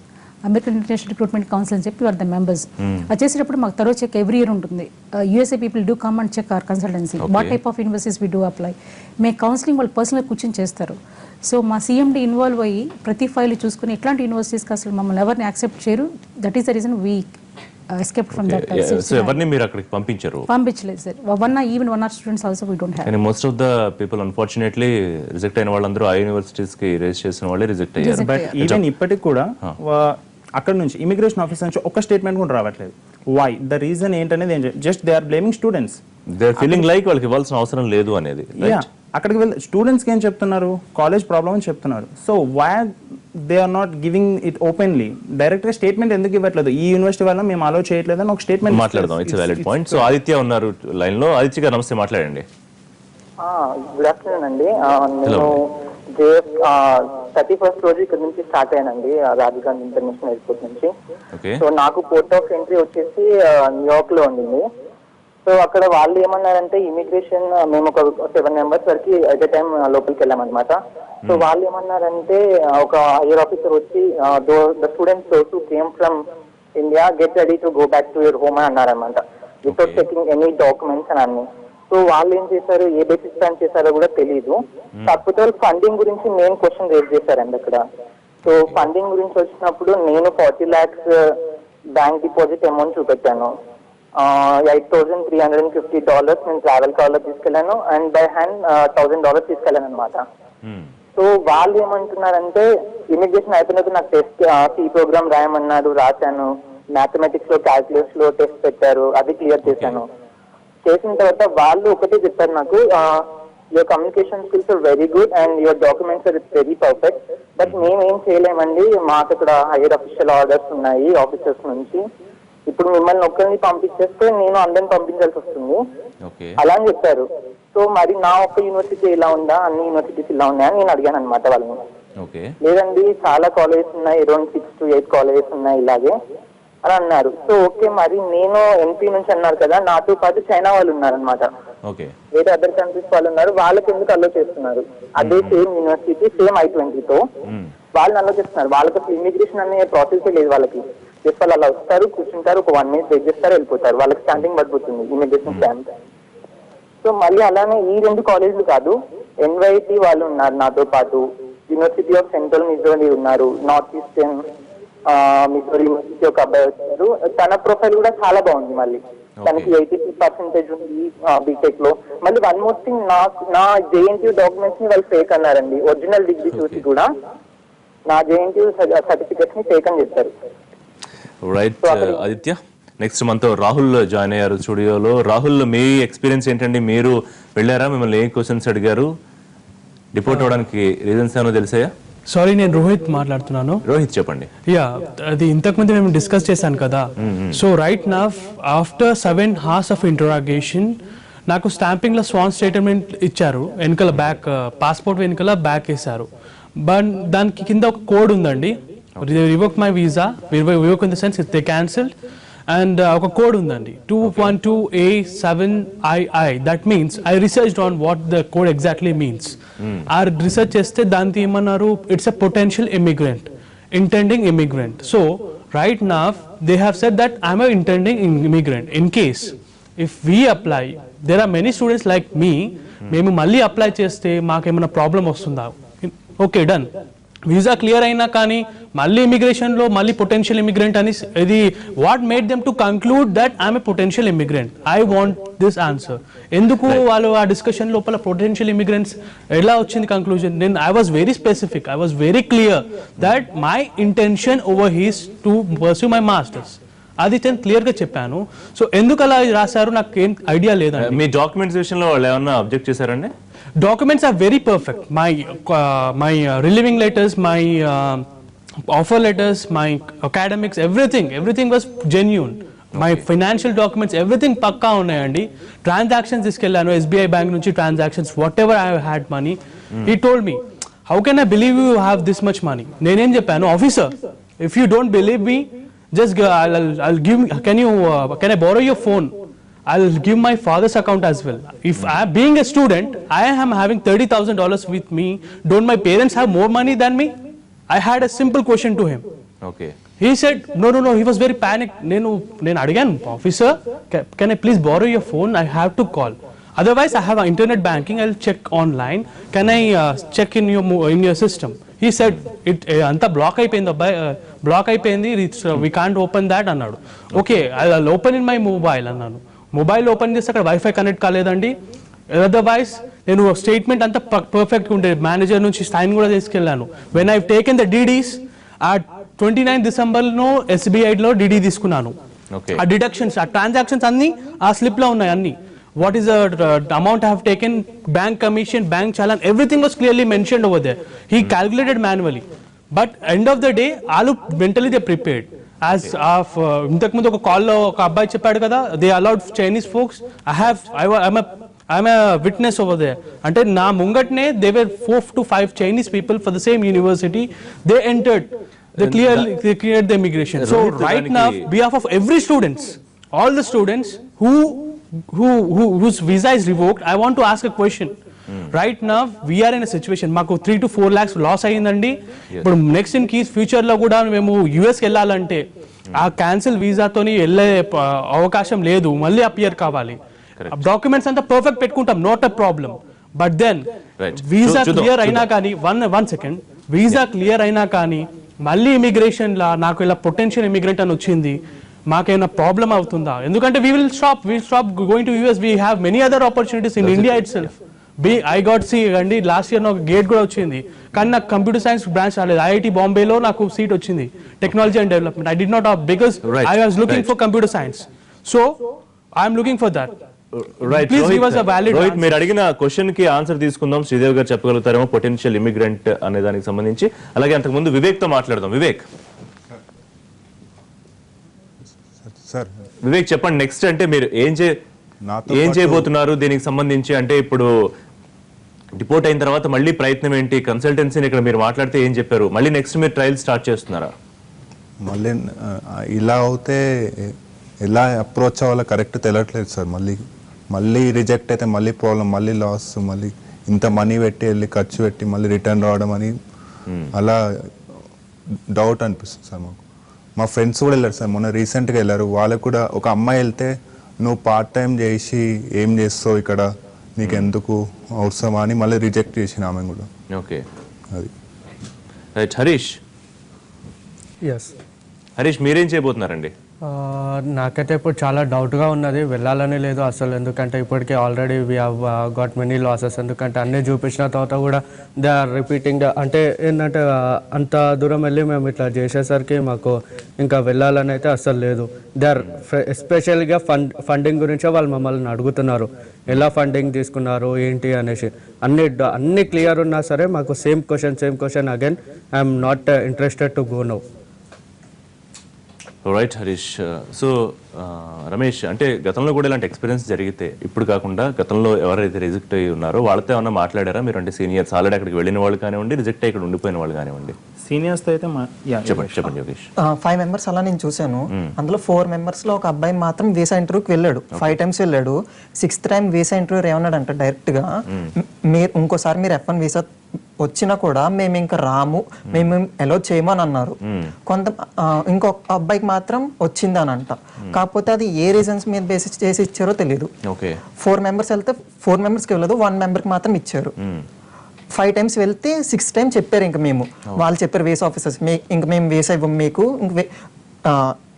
American International Recruitment Council అని చెప్పి ఆర్ ద మెంబర్స్. అది చేసేటప్పుడు మాకు తరో చెక్ ఎవ్రీ ఇయర్ ఉంటుంది. USA people do come and check our consultancy, what type of universities we do apply. మేము కౌన్సిలింగ్ వాళ్ళు పర్సనల్గా కూర్చొని చేస్తారు. సో మా CMD ఇన్వాల్వ్ అయ్యి ప్రతి ఫైల్ చూసుకుని ఇట్లాంటి యూనివర్సిటీస్కి అసలు మమ్మల్ని ఎవరిని యాక్సెప్ట్ చేయరు. That is the reason we escaped from that. So ఎవరిని మీరు అక్కడికి పంపించారు? పంపించలేదు sir. Even 1 or 2 students also we don't have. Most of the people unfortunately reject అయిన వాళ్ళందరూ ఆ యూనివర్సిటీస్ కి రేస్ చేసిన వాళ్ళే రిజెక్ట్ అయ్యారు. బట్ ఈవెన్ ఇప్పటికి కూడా అక్కడ నుంచి ఇమిగ్రేషన్ ఆఫీసర్ నుంచి ఒక స్టేట్మెంట్ కూడా రావట్లేదు. వై? ద రీజన్ ఏంటనేది just they are blaming students. They are feeling like వాళ్ళకి ఇవ్వాల్సిన అవసరం లేదు అనేది. అక్కడికి వెళ్ళి స్టూడెంట్స్కి ఏం చెప్తున్నారు? కాలేజ్ ప్రాబ్లమ్ అని చెప్తున్నారు. So why they are not giving it openly? డైరెక్ట్గా స్టేట్మెంట్ ఎందుకు ఇవ్వట్లేదు? ఈ యూనివర్సిటీ వల్ల మేము అలో చేయట్లేదు అని ఒక స్టేట్మెంట్ మాట్లాడదాం. It's valid point. So Aditya ఉన్నారు లైన్ లో. ఆదిత్య గారు నమస్తే, మాట్లాడండి. గుడ్ ఆఫ్టర్నూన్ అండి. నేను JF 31st రోజు ఇక్కడ నుంచి స్టార్ట్ అయ్యానండి, రాజీవ్ గాంధీ ఇంటర్నేషనల్ ఎయిర్పోర్ట్ నుంచి. సో నాకు పోర్ట్ ఆఫ్ ఎంట్రీ వచ్చేసి న్యూయార్క్ లో ఉండింది. సో అక్కడ వాళ్ళు ఏమన్నారంటే ఇమిగ్రేషన్, మేము ఒక 7 members వరకు ఎట్ ఎ టైం లోపలికి వెళ్ళామన్నమాట. సో వాళ్ళు ఏమన్నారంటే ఒక హైయర్ ఆఫీసర్ వచ్చి the students who came from India get ready to go back to your home అని అన్నారనమాట, వితౌట్ చెకింగ్ ఎనీ డాక్యుమెంట్స్ అని అన్ని. సో వాళ్ళు ఏం చేశారు, ఏ బేసిస్ ప్లాన్ చేశారో కూడా తెలియదు. కాకపోతే వాళ్ళు ఫండింగ్ గురించి మెయిన్ క్వశ్చన్ రేజ్ చేశారండి అక్కడ. సో ఫండింగ్ గురించి వచ్చినప్పుడు నేను 40 lakhs బ్యాంక్ డిపాజిట్ అమౌంట్ చూపెట్టాను. $8,350 నేను ట్రావెల్ కార్లో తీసుకెళ్లాను, అండ్ బై హ్యాండ్ $1,000 తీసుకెళ్లాను అనమాట. సో వాళ్ళు ఏమంటున్నారంటే ఇమిగ్రేషన్ అయిపోయినప్పుడు నాకు టెస్ట్ సి ప్రోగ్రామ్ రాయమన్నారు, రాశాను. మ్యాథమెటిక్స్ లో క్యాల్కులస్ లో టెస్ట్ పెట్టారు, అది క్లియర్ చేశాను. చేసిన తర్వాత వాళ్ళు ఒకటే చెప్పారు నాకు, your communication skills are very good and your documents are very perfect, but మేము ఏం చేయలేమండి, మాకు ఇక్కడ హైయర్ అఫీషియల్ ఆర్డర్స్ ఉన్నాయి ఆఫీసర్స్ నుంచి. ఇప్పుడు మిమ్మల్ని ఒక్కరిని పంపించేస్తే నేను అందరిని పంపించాల్సి వస్తుంది అలా అని చెప్పారు. సో మరి నా ఒక్క యూనివర్సిటీ ఇలా ఉందా, అన్ని యూనివర్సిటీస్ ఇలా ఉన్నాయని నేను అడిగాను అనమాట వాళ్ళని. లేదండి చాలా కాలేజెస్ ఉన్నాయి, అరౌండ్ 6 to 8 కాలేజెస్ ఉన్నాయి ఇలాగే అని అన్నారు. సో ఓకే, మరి నేను MP నుంచి అన్నారు కదా, నాతో పాటు చైనా వాళ్ళు ఉన్నారనమాట, వేరే అదర్ కంట్రీస్ వాళ్ళు ఉన్నారు. వాళ్ళకి ఎందుకు అలో చేస్తున్నారు? అదే సేమ్ యూనివర్సిటీ, సేమ్ I-20 తో వాళ్ళని అలో చేస్తున్నారు. వాళ్ళకి అసలు ఇమిగ్రేషన్ అనే ప్రాసెస్ లేదు వాళ్ళకి. జస్ట్ వాళ్ళు అలా వస్తారు, కూర్చుంటారు, ఒక 1 minute వెయిట్ చేస్తారు, వెళ్ళిపోతారు. వాళ్ళకి స్టాంపింగ్ పడిపోతుంది ఇమిగ్రేషన్ స్టాంప్. సో మళ్ళీ అలానే ఈ 2 కాలేజీలు కాదు, NYT వాళ్ళు ఉన్నారు నాతో పాటు, యూనివర్సిటీ ఆఫ్ సెంట్రల్ మిజోరీ ఉన్నారు, నార్త్ ఈస్టర్న్ మిజోరీ యూనివర్సిటీ ఒక అబ్బాయి వచ్చారు. తన ప్రొఫైల్ కూడా చాలా బాగుంది, మళ్ళీ తనకి 83% ఉంది బీటెక్ లో. మళ్ళీ 1 more thing, నా JNTU డాక్యుమెంట్స్ ని వాళ్ళు ఫేక్ అన్నారండి. ఒరిజినల్ డిగ్రీ చూసి కూడా నా JNTU సర్టిఫికెట్స్ ని ఫేక్ అని చెప్పారు. రైట్ ఆదిత్య, నెక్స్ట్ మనతో రాహుల్ జాయిన్ అయ్యారు స్టూడియోలో. రాహుల్, మీ ఎక్స్పీరియన్స్ ఏంటండి? మీరు వెళ్ళారా? మిమ్మల్ని ఏ క్వశ్చన్స్ అడిగారు? డిపోర్ట్ అవడానికి రీజన్స్ ఏమో తెలిసాయా? సారీ, నేను రోహిత్ మాట్లాడుతున్నాను. రోహిత్ చెప్పండి. యా, అది ఇంతకుముందు మేము డిస్కస్ చేశాను కదా. సో రైట్ నా ఆఫ్టర్ 7 hours ఆఫ్ ఇంటరాగేషన్ నాకు స్టాంపింగ్ లో స్వాన్ స్టేట్మెంట్ ఇచ్చారు, వెనకాల బ్యాక్ పాస్పోర్ట్ వెనకాల బ్యాక్ వేశారు. బట్ దానికి కింద ఒక కోడ్ ఉందండి, They revoked my visa. Revoke in the sense they cancelled. And ఒక కోడ్ ఉందండి 212A7II. That means I researched on what the code exactly means. ఆ రీసెర్చ్ చేస్తే దాంతో ఏమన్నారు, it's a potential immigrant, intending immigrant. So right now they have said that I'm a intending immigrant. In case if we apply, there are many students like me, మేము మళ్ళీ అప్లై చేస్తే మాకేమైనా ప్రాబ్లం వస్తుందా? ఓకే డన్, వీసా క్లియర్ అయినా కానీ మళ్ళీ ఇమిగ్రేషన్లో మళ్ళీ పొటెన్షియల్ ఇమిగ్రెంట్ అని ఇది what made them to conclude that I'm a potential immigrant? I want this answer. ఎందుకు వాళ్ళు ఆ డిస్కషన్ లోపల పొటెన్షియల్ ఇమిగ్రెంట్స్ ఎలా వచ్చింది కంక్లూజన్? నేను I was very specific, I was very clear that my intention over he's to pursue my masters. అది నేను క్లియర్గా చెప్పాను. సో ఎందుకు అలా రాశారు నాకు ఏం ఐడియా లేదండి. మీ డాక్యుమెంట్స్ విషయంలో వాళ్ళు ఏమన్నా అబ్జెక్ట్ చేశారండి? Documents are very perfect. My relieving letters, my offer letters, my academics, everything was genuine. My financial documents, everything pakka unnayandi. Transactions iskellanu SBI bank nunchi transactions, whatever I had money. He told me, how can I believe you have this much money? Nenem cheppanu, officer, if you don't believe me, just I'll give, can I borrow your phone? I'll give my father's account as well. If I, being a student, I am having $30,000 with me. Don't my parents have more money than me? I had a simple question to him. Okay. He said, no. He was very panicked. Nenu adigan, officer, can I please borrow your phone? I have to call. Otherwise, I have internet banking. I'll check online. Can I check in your system? He said, it anta block అయిపోయింది అబ్బాయి, బ్లాక్ అయిపోయింది, we can't open that అన్నాడు. Okay, I'll open in my mobile అన్నాను. మొబైల్ ఓపెన్ చేస్తే అక్కడ వైఫై కనెక్ట్ కాలేదండి. అదర్వైజ్ నేను స్టేట్మెంట్ అంతా పర్ఫెక్ట్గా ఉండే, మేనేజర్ నుంచి సైన్ కూడా తీసుకెళ్ళాను. When I taken the DDs ఆ 29 డిసెంబర్లో SBIలో డీడీ తీసుకున్నాను. ఆ డిడక్షన్స్, ఆ ట్రాన్సాక్షన్స్ అన్ని ఆ స్లిప్లో ఉన్నాయి అన్ని. What is the amount I have taken, bank commission, bank challan, everything was clearly mentioned over there. He calculated manually. But end of the day వాళ్ళు mentally they prepared. As of ఇంతకుముందు ఒక కాల్లో ఒక అబ్బాయి చెప్పాడు కదా, they allowed Chinese folks. I'm a witness over there. అంటే నా ముంగట్నే they were 4 to 5 Chinese people for the same university. They entered, they cleared the immigration. So right now, behalf of every students, all the students whose visa is revoked, I want to ask a question. Right now we are in situation, మాకు 3 to 4 lakhs లాస్ అయ్యిందండి. ఇప్పుడు నెక్స్ట్ ఇన్ కీస్ ఫ్యూచర్లో కూడా మేము యూఎస్కి వెళ్ళాలంటే ఆ క్యాన్సిల్ వీసాతోని వెళ్ళే అవకాశం లేదు, మళ్ళీ అపియర్ కావాలి. డాక్యుమెంట్స్ అంతా పర్ఫెక్ట్ పెట్టుకుంటాం, not a problem. But then visa clear అయినా కానీ వన్ సెకండ్, వీసా క్లియర్ అయినా కానీ మళ్ళీ ఇమిగ్రేషన్లా నాకు ఇలా పొటెన్షియల్ ఇమిగ్రెంట్ అని వచ్చింది, మాకేమైనా ప్రాబ్లం అవుతుందా? ఎందుకంటే we will stop going to US. We have many other opportunities in India itself. I got C అండి, లాస్ట్ ఇయర్ నాకు గేట్ కూడా వచ్చింది, కానీ నాకు కంప్యూటర్ సైన్స్ బ్రాంచ్ రాలేదు. IIT బాంబేలో నాకు సీట్ వచ్చింది, technology and development. I did not opt because I was looking for computer science. So I'm looking for that. Right Rohit, మీరు అడిగిన క్వశ్చన్ కి ఆన్సర్ తీసుకుందాం. శ్రీదేవి గారు చెప్పగలుగుతారేమో పొటెన్షియల్ ఇమిగ్రెంట్ అనే దానికి సంబంధించి. అలాగే అంతకుముందు వివేక్ తో మాట్లాడదాం. వివేక్ చెప్పండి, నెక్స్ట్ అంటే మీరు ఏం చేయబోతున్నారు దీనికి సంబంధించి? అంటే ఇప్పుడు డిపోర్ట్ అయిన తర్వాత మళ్ళీ ప్రయత్నం ఏంటి? కన్సల్టెన్సీని ఇక్కడ మీరు మాట్లాడితే ఏం చెప్పారు? మళ్ళీ నెక్స్ట్ మీరు ట్రయల్ స్టార్ట్ చేస్తున్నారా? మళ్ళీ ఇలా అవుతే ఎలా అప్రోచ్ అవ్వాలో కరెక్ట్ తెలియట్లేదు సార్. మళ్ళీ రిజెక్ట్ అయితే మళ్ళీ ప్రాబ్లం, మళ్ళీ లాస్, మళ్ళీ ఇంత మనీ పెట్టి వెళ్ళి ఖర్చు పెట్టి మళ్ళీ రిటర్న్ రావడం అని అలా డౌట్ అనిపిస్తుంది సార్ మాకు. మా ఫ్రెండ్స్ కూడా వెళ్ళారు సార్, మొన్న రీసెంట్గా వెళ్ళారు. వాళ్ళకు కూడా ఒక అమ్మాయి వెళ్తే నువ్వు పార్ట్ టైం చేసి ఏం చేస్తావు ఇక్కడ, నీకు ఎందుకు అవసరమా అని మళ్ళీ రిజెక్ట్ చేసిన ఆమె కూడా. ఓకే, అది హరీష్ మీరేం చేయబోతున్నారండి? నాకైతే ఇప్పుడు చాలా డౌట్గా ఉన్నది, వెళ్ళాలని లేదు అసలు. ఎందుకంటే ఇప్పటికే already we have got many losses. ఎందుకంటే అన్నీ చూపించిన తర్వాత కూడా దే ఆర్ రిపీటింగ్. అంటే ఏంటంటే అంత దూరం వెళ్ళి మేము ఇట్లా చేసేసరికి మాకు ఇంకా వెళ్ళాలని అయితే అస్సలు లేదు. దే ఆర్ ఎస్పెషల్గా ఫండింగ్ గురించే వాళ్ళు మమ్మల్ని అడుగుతున్నారు, ఎలా ఫండింగ్ తీసుకున్నారు ఏంటి అనేసి. అన్ని క్లియర్ ఉన్నా సరే మాకు same question again, I'm not interested to go now. Right Harish. So Ramesh, అంటే గతంలో కూడా ఇలాంటి ఎక్స్పీరియన్స్ జరిగితే, ఇప్పుడు కాకుండా గతంలో ఎవరైతే రిజెక్ట్ అయ్యి ఉన్నారో వాళ్ళతో ఏమన్నా మాట్లాడారా మీరు? అంటే సీనియర్స్ ఆల్రెడీ అక్కడికి వెళ్ళిన వాళ్ళు కానివ్వండి, రిజెక్ట్ అయ్యి ఇక్కడ ఉండిపోయిన వాళ్ళు కానివ్వండి. సీనియర్స్తో అయితే చెప్పండి యోగేష్. 5 మెంబర్స్ అలా నేను చూశాను. అందులో 4 మెంబర్స్లో ఒక అబ్బాయి మాత్రం వీసా ఇంటర్వ్యూకి వెళ్ళాడు. 5 times వెళ్ళాడు. 6th time వీసా ఇంటర్వ్యూ ఏమన్నాడంటే డైరెక్ట్గా, మీరు ఇంకోసారి మీరు F1 వీసా వచ్చినా కూడా మేము ఇంకా రాము, మేము అలో చేయమని అన్నారు. ఇంకొక అబ్బాయికి మాత్రం వచ్చింది అని అంట. కాకపోతే అది ఏ రీజన్స్ మీద బేసిస్ చేసి ఇచ్చారో తెలియదు. 4 మెంబర్స్ వెళ్తే 4 మెంబర్స్కి వెళ్ళదు, 1 మెంబర్కి మాత్రం ఇచ్చారు. 5 times వెళ్తే 6th time చెప్పారు. ఇంకా మేము వాళ్ళు చెప్పారు వీసా ఆఫీసర్స్, ఇంక మేము వీసా ఇవ్వం మీకు, ఇంక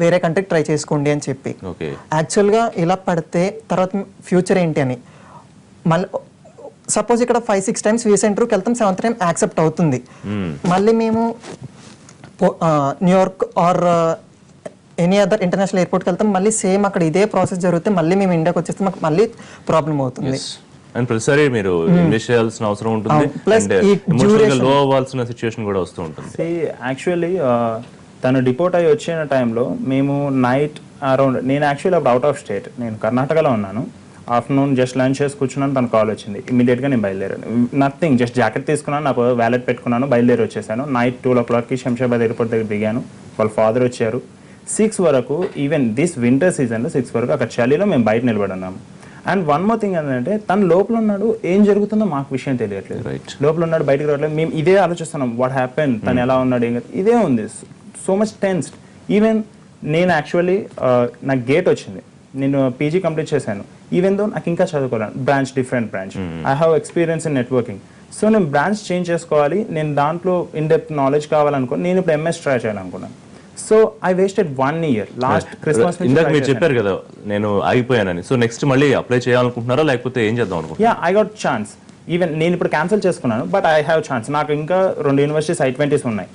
వేరే కంట్రీకి ట్రై చేసుకోండి అని చెప్పి. యాక్చువల్గా ఇలా పడితే తర్వాత ఫ్యూచర్ ఏంటి అని మళ్ళీ సపోజ్ ఇక్కడ 5-6 times వీసా ఇంటర్వ్యూకి వెళ్తాం, 7th time యాక్సెప్ట్ అవుతుంది. మళ్ళీ మేము New York or any other international ఎయిర్పోర్ట్కి వెళ్తాం, మళ్ళీ సేమ్ అక్కడ ఇదే ప్రాసెస్ జరిగితే మళ్ళీ మేము ఇండియాకి వచ్చేస్తే మాకు మళ్ళీ ప్రాబ్లం అవుతుంది. అండ్ ప్రతిసారి మీరు ఇంగ్లీష్ చేయాల్సిన అవసరం ఉంటుంది, ఎమోషనల్గా లో అవ్వాల్సిన సిచ్యువేషన్ కూడా వస్తూ ఉంటుంది. యాక్చువల్లీ తను డిపోర్ట్ అయ్యి వచ్చిన టైంలో మేము నైట్ అరౌండ్, నేను యాక్చువల్లీ అప్పుడు అవుట్ ఆఫ్ స్టేట్, నేను కర్ణాటకలో ఉన్నాను. ఆఫ్టర్నూన్ జస్ట్ లంచ్ చేసి కూర్చున్నాను, తన కాల్ వచ్చింది. ఇమీడియట్గా నేను బయలుదేరాను. నథింగ్, జస్ట్ జాకెట్ తీసుకున్నాను, నాకు వ్యాలెట్ పెట్టుకున్నాను, బయలుదేరి వచ్చేసాను. నైట్ 12 o'clockకి శంషాబాద్ ఎయిర్పోర్ట్ దగ్గర దిగాను. వాళ్ళ ఫాదర్ వచ్చారు. 6 వరకు, ఈవెన్ దిస్ వింటర్ సీజన్లో 6 వరకు అక్కడ చలిలో మేము బయట నిలబడి ఉన్నాము. అండ్ వన్ మోర్ థింగ్ ఏంటంటే, తను లోపల ఉన్నాడు, ఏం జరుగుతుందో మాకు విషయం తెలియట్లేదు. లోపల ఉన్నాడు, బయటకు రావట్లేదు. మేము ఇదే ఆలోచిస్తున్నాం, వాట్ హ్యాపెన్, తను ఎలా ఉన్నాడు, ఏం ఇదే ఉంది. So much tensed. ఈవెన్ నేను యాక్చువల్లీ నాకు గేట్ వచ్చింది, నేను పీజీ కంప్లీట్ చేశాను. ఈవెన్ దో నాకు ఇంకా చదువుకోవాలి, branch different branch, I have experience in networking. So నేను బ్రాంచ్ చేంజ్ చేసుకోవాలి, నేను దాంట్లో ఇన్ డెప్త్ నాలెడ్జ్ కావాలనుకుని నేను ఇప్పుడు MS ట్రై చేయాలనుకున్నాను. So I wasted 1 year. Last Christmas ఇందాక మీరు చెప్పారు కదా నేను ఆగిపోయానని. సో నెక్స్ట్ మళ్ళీ అప్లై చేయాలనుకుంటున్నారా, లేకపోతే ఏం చేద్దాం అనుకుంటున్నారా? Yeah, I got chance. Even నేను ఇప్పుడు క్యాన్సిల్ చేసుకున్నాను, బట్ ఐ హ్యావ్ ఛాన్స్. నాకు ఇంకా 2 యూనివర్సిటీస్ I-20s ఉన్నాయి.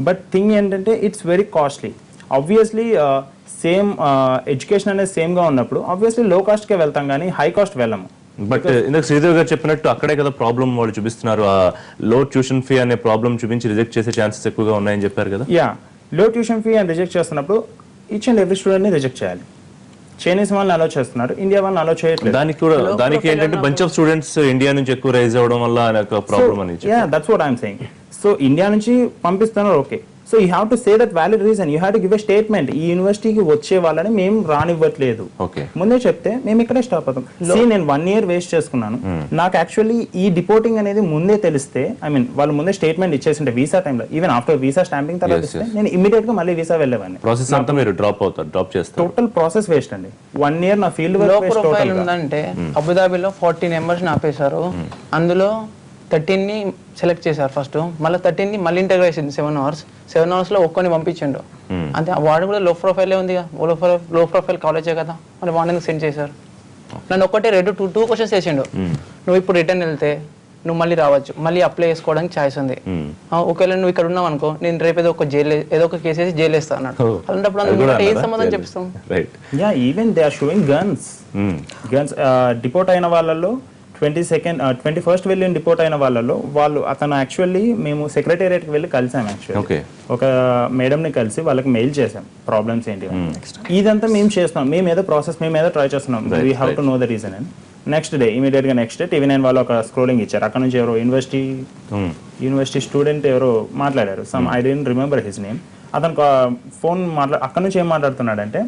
బట్ థింగ్ ఏంటంటే it's very costly. Obviously same education అనేది సేమ్గా ఉన్నప్పుడు ఆబ్వియస్లీ లో కాస్ట్కే వెళ్తాం, కానీ హై కాస్ట్ వెళ్ళము. బట్ ఇందాక శ్రీదేవి గారు చెప్పినట్టు అక్కడే కదా ప్రాబ్లం వాళ్ళు చూపిస్తున్నారు. ఆ లో ట్యూషన్ ఫీ అనే ప్రాబ్లం చూపించి రిజెక్ట్ చేసే ఛాన్సెస్ ఎక్కువగా ఉన్నాయని చెప్పారు కదా. యా, లో ట్యూషన్ ఫీ అని రిజెక్ట్ చేస్తున్నప్పుడు ఈచ్ అండ్ ఎవ్రీ స్టూడెంట్ని రిజెక్ట్ చేయాలి. చైనీస్ వాళ్ళని అలో చేస్తున్నారు, ఇండియా వాళ్ళని అలో చేయట్లేదు. దానికి ఏంటంటే బంచ్ ఆఫ్ స్టూడెంట్స్ ఇండియా నుంచి ఎక్కువ రైజ్ అవ్వడం వల్ల ప్రాబ్లం అని. Yeah, that's what I'm saying. So India నుంచి పంపిస్తున్నారు, okay. So you have to say that valid reason, you have to give a statement. ఈ యూనివర్సిటీకి వచ్చే వాళ్ళని మేము రానివ్వట్లేదు, ముందే చెప్తే మేము ఇక్కడే స్టాప్ అవుతాం. నేను 1 year వేస్ట్ చేసుకున్నాను. నాకు యాక్చువల్లీ ఈ డిపోర్టింగ్ అనేది ముందే తెలిస్తే, ఐ మీన్ వాళ్ళు ముందే స్టేట్మెంట్ ఇచ్చేసింటే వీసా టైంలో, ఈవెన్ ఆఫ్టర్ వీసా స్టాంపింగ్ తర్వాత ఇస్తే నేను ఇమీడియట్ గా మళ్ళీ వీసా వెళ్ళేవాడిని. ప్రాసెస్ అంతా మీరు డ్రాప్ చేస్తారు. టోటల్ ప్రాసెస్ వేస్ట్ అండి. 1 year నా ఫీల్డ్ వర్క్ ప్రొఫైల్ ఉందంటే అబుదాబిలో 40 members ఆపేశారు. అందులో 13ని సెలెక్ట్ చేశారు ఫస్ట్, మళ్ళీ 13ని మళ్ళీ ఇంటర్వ్యూ వేసింది 7 hours. 7 hours లో ఒక్కని పంపించండు అంతే. వాడు కూడా లో ప్రొఫైలే ఉంది, లో ప్రొఫైల్ కాలేజే కదా, మరి వాడిని సెండ్ చేశారు. నన్ను ఒక్కటే 2 questions వేసిండు. నువ్వు ఇప్పుడు రిటర్న్ వెళ్తే నువ్వు మళ్ళీ రావచ్చు, మళ్ళీ అప్లై చేసుకోవడానికి ఛాయిస్ ఉంది. ఒకవేళ నువ్వు ఇక్కడ ఉన్నావు అనుకో, నేను రేపు ఏదో ఒక కేసు వేసి జైలు వేస్తా అన్నాడు. అలాంటప్పుడు ఏం సంబంధం చెప్పిస్తాం? Yeah, even they are showing guns. Deport అయిన వాళ్ళలో 21st వెళ్ళి డిపోర్ట్ అయిన వాళ్ళలో అతను యాక్చువల్లీ మేము సెక్రటేరియట్కి వెళ్ళి కలిసాం. యాక్చువల్లీ ఒక మేడంని కలిసి వాళ్ళకి మెయిల్ చేసాం ప్రాబ్లమ్స్ ఏంటి. ఇదంతా మేము చేస్తున్నాం, మేము ఏదో ప్రాసెస్ మేము ఏదో ట్రై చేస్తున్నాం. We have to know the reason. And next day TV9 వాళ్ళు ఒక స్క్రోలింగ్ ఇచ్చారు. అక్కడ నుంచి ఎవరో యూనివర్సిటీ స్టూడెంట్ ఎవరో మాట్లాడారు. I don't remember his name. అతను ఫోన్ అక్కడ నుంచి ఏం మాట్లాడుతున్నాడంటే,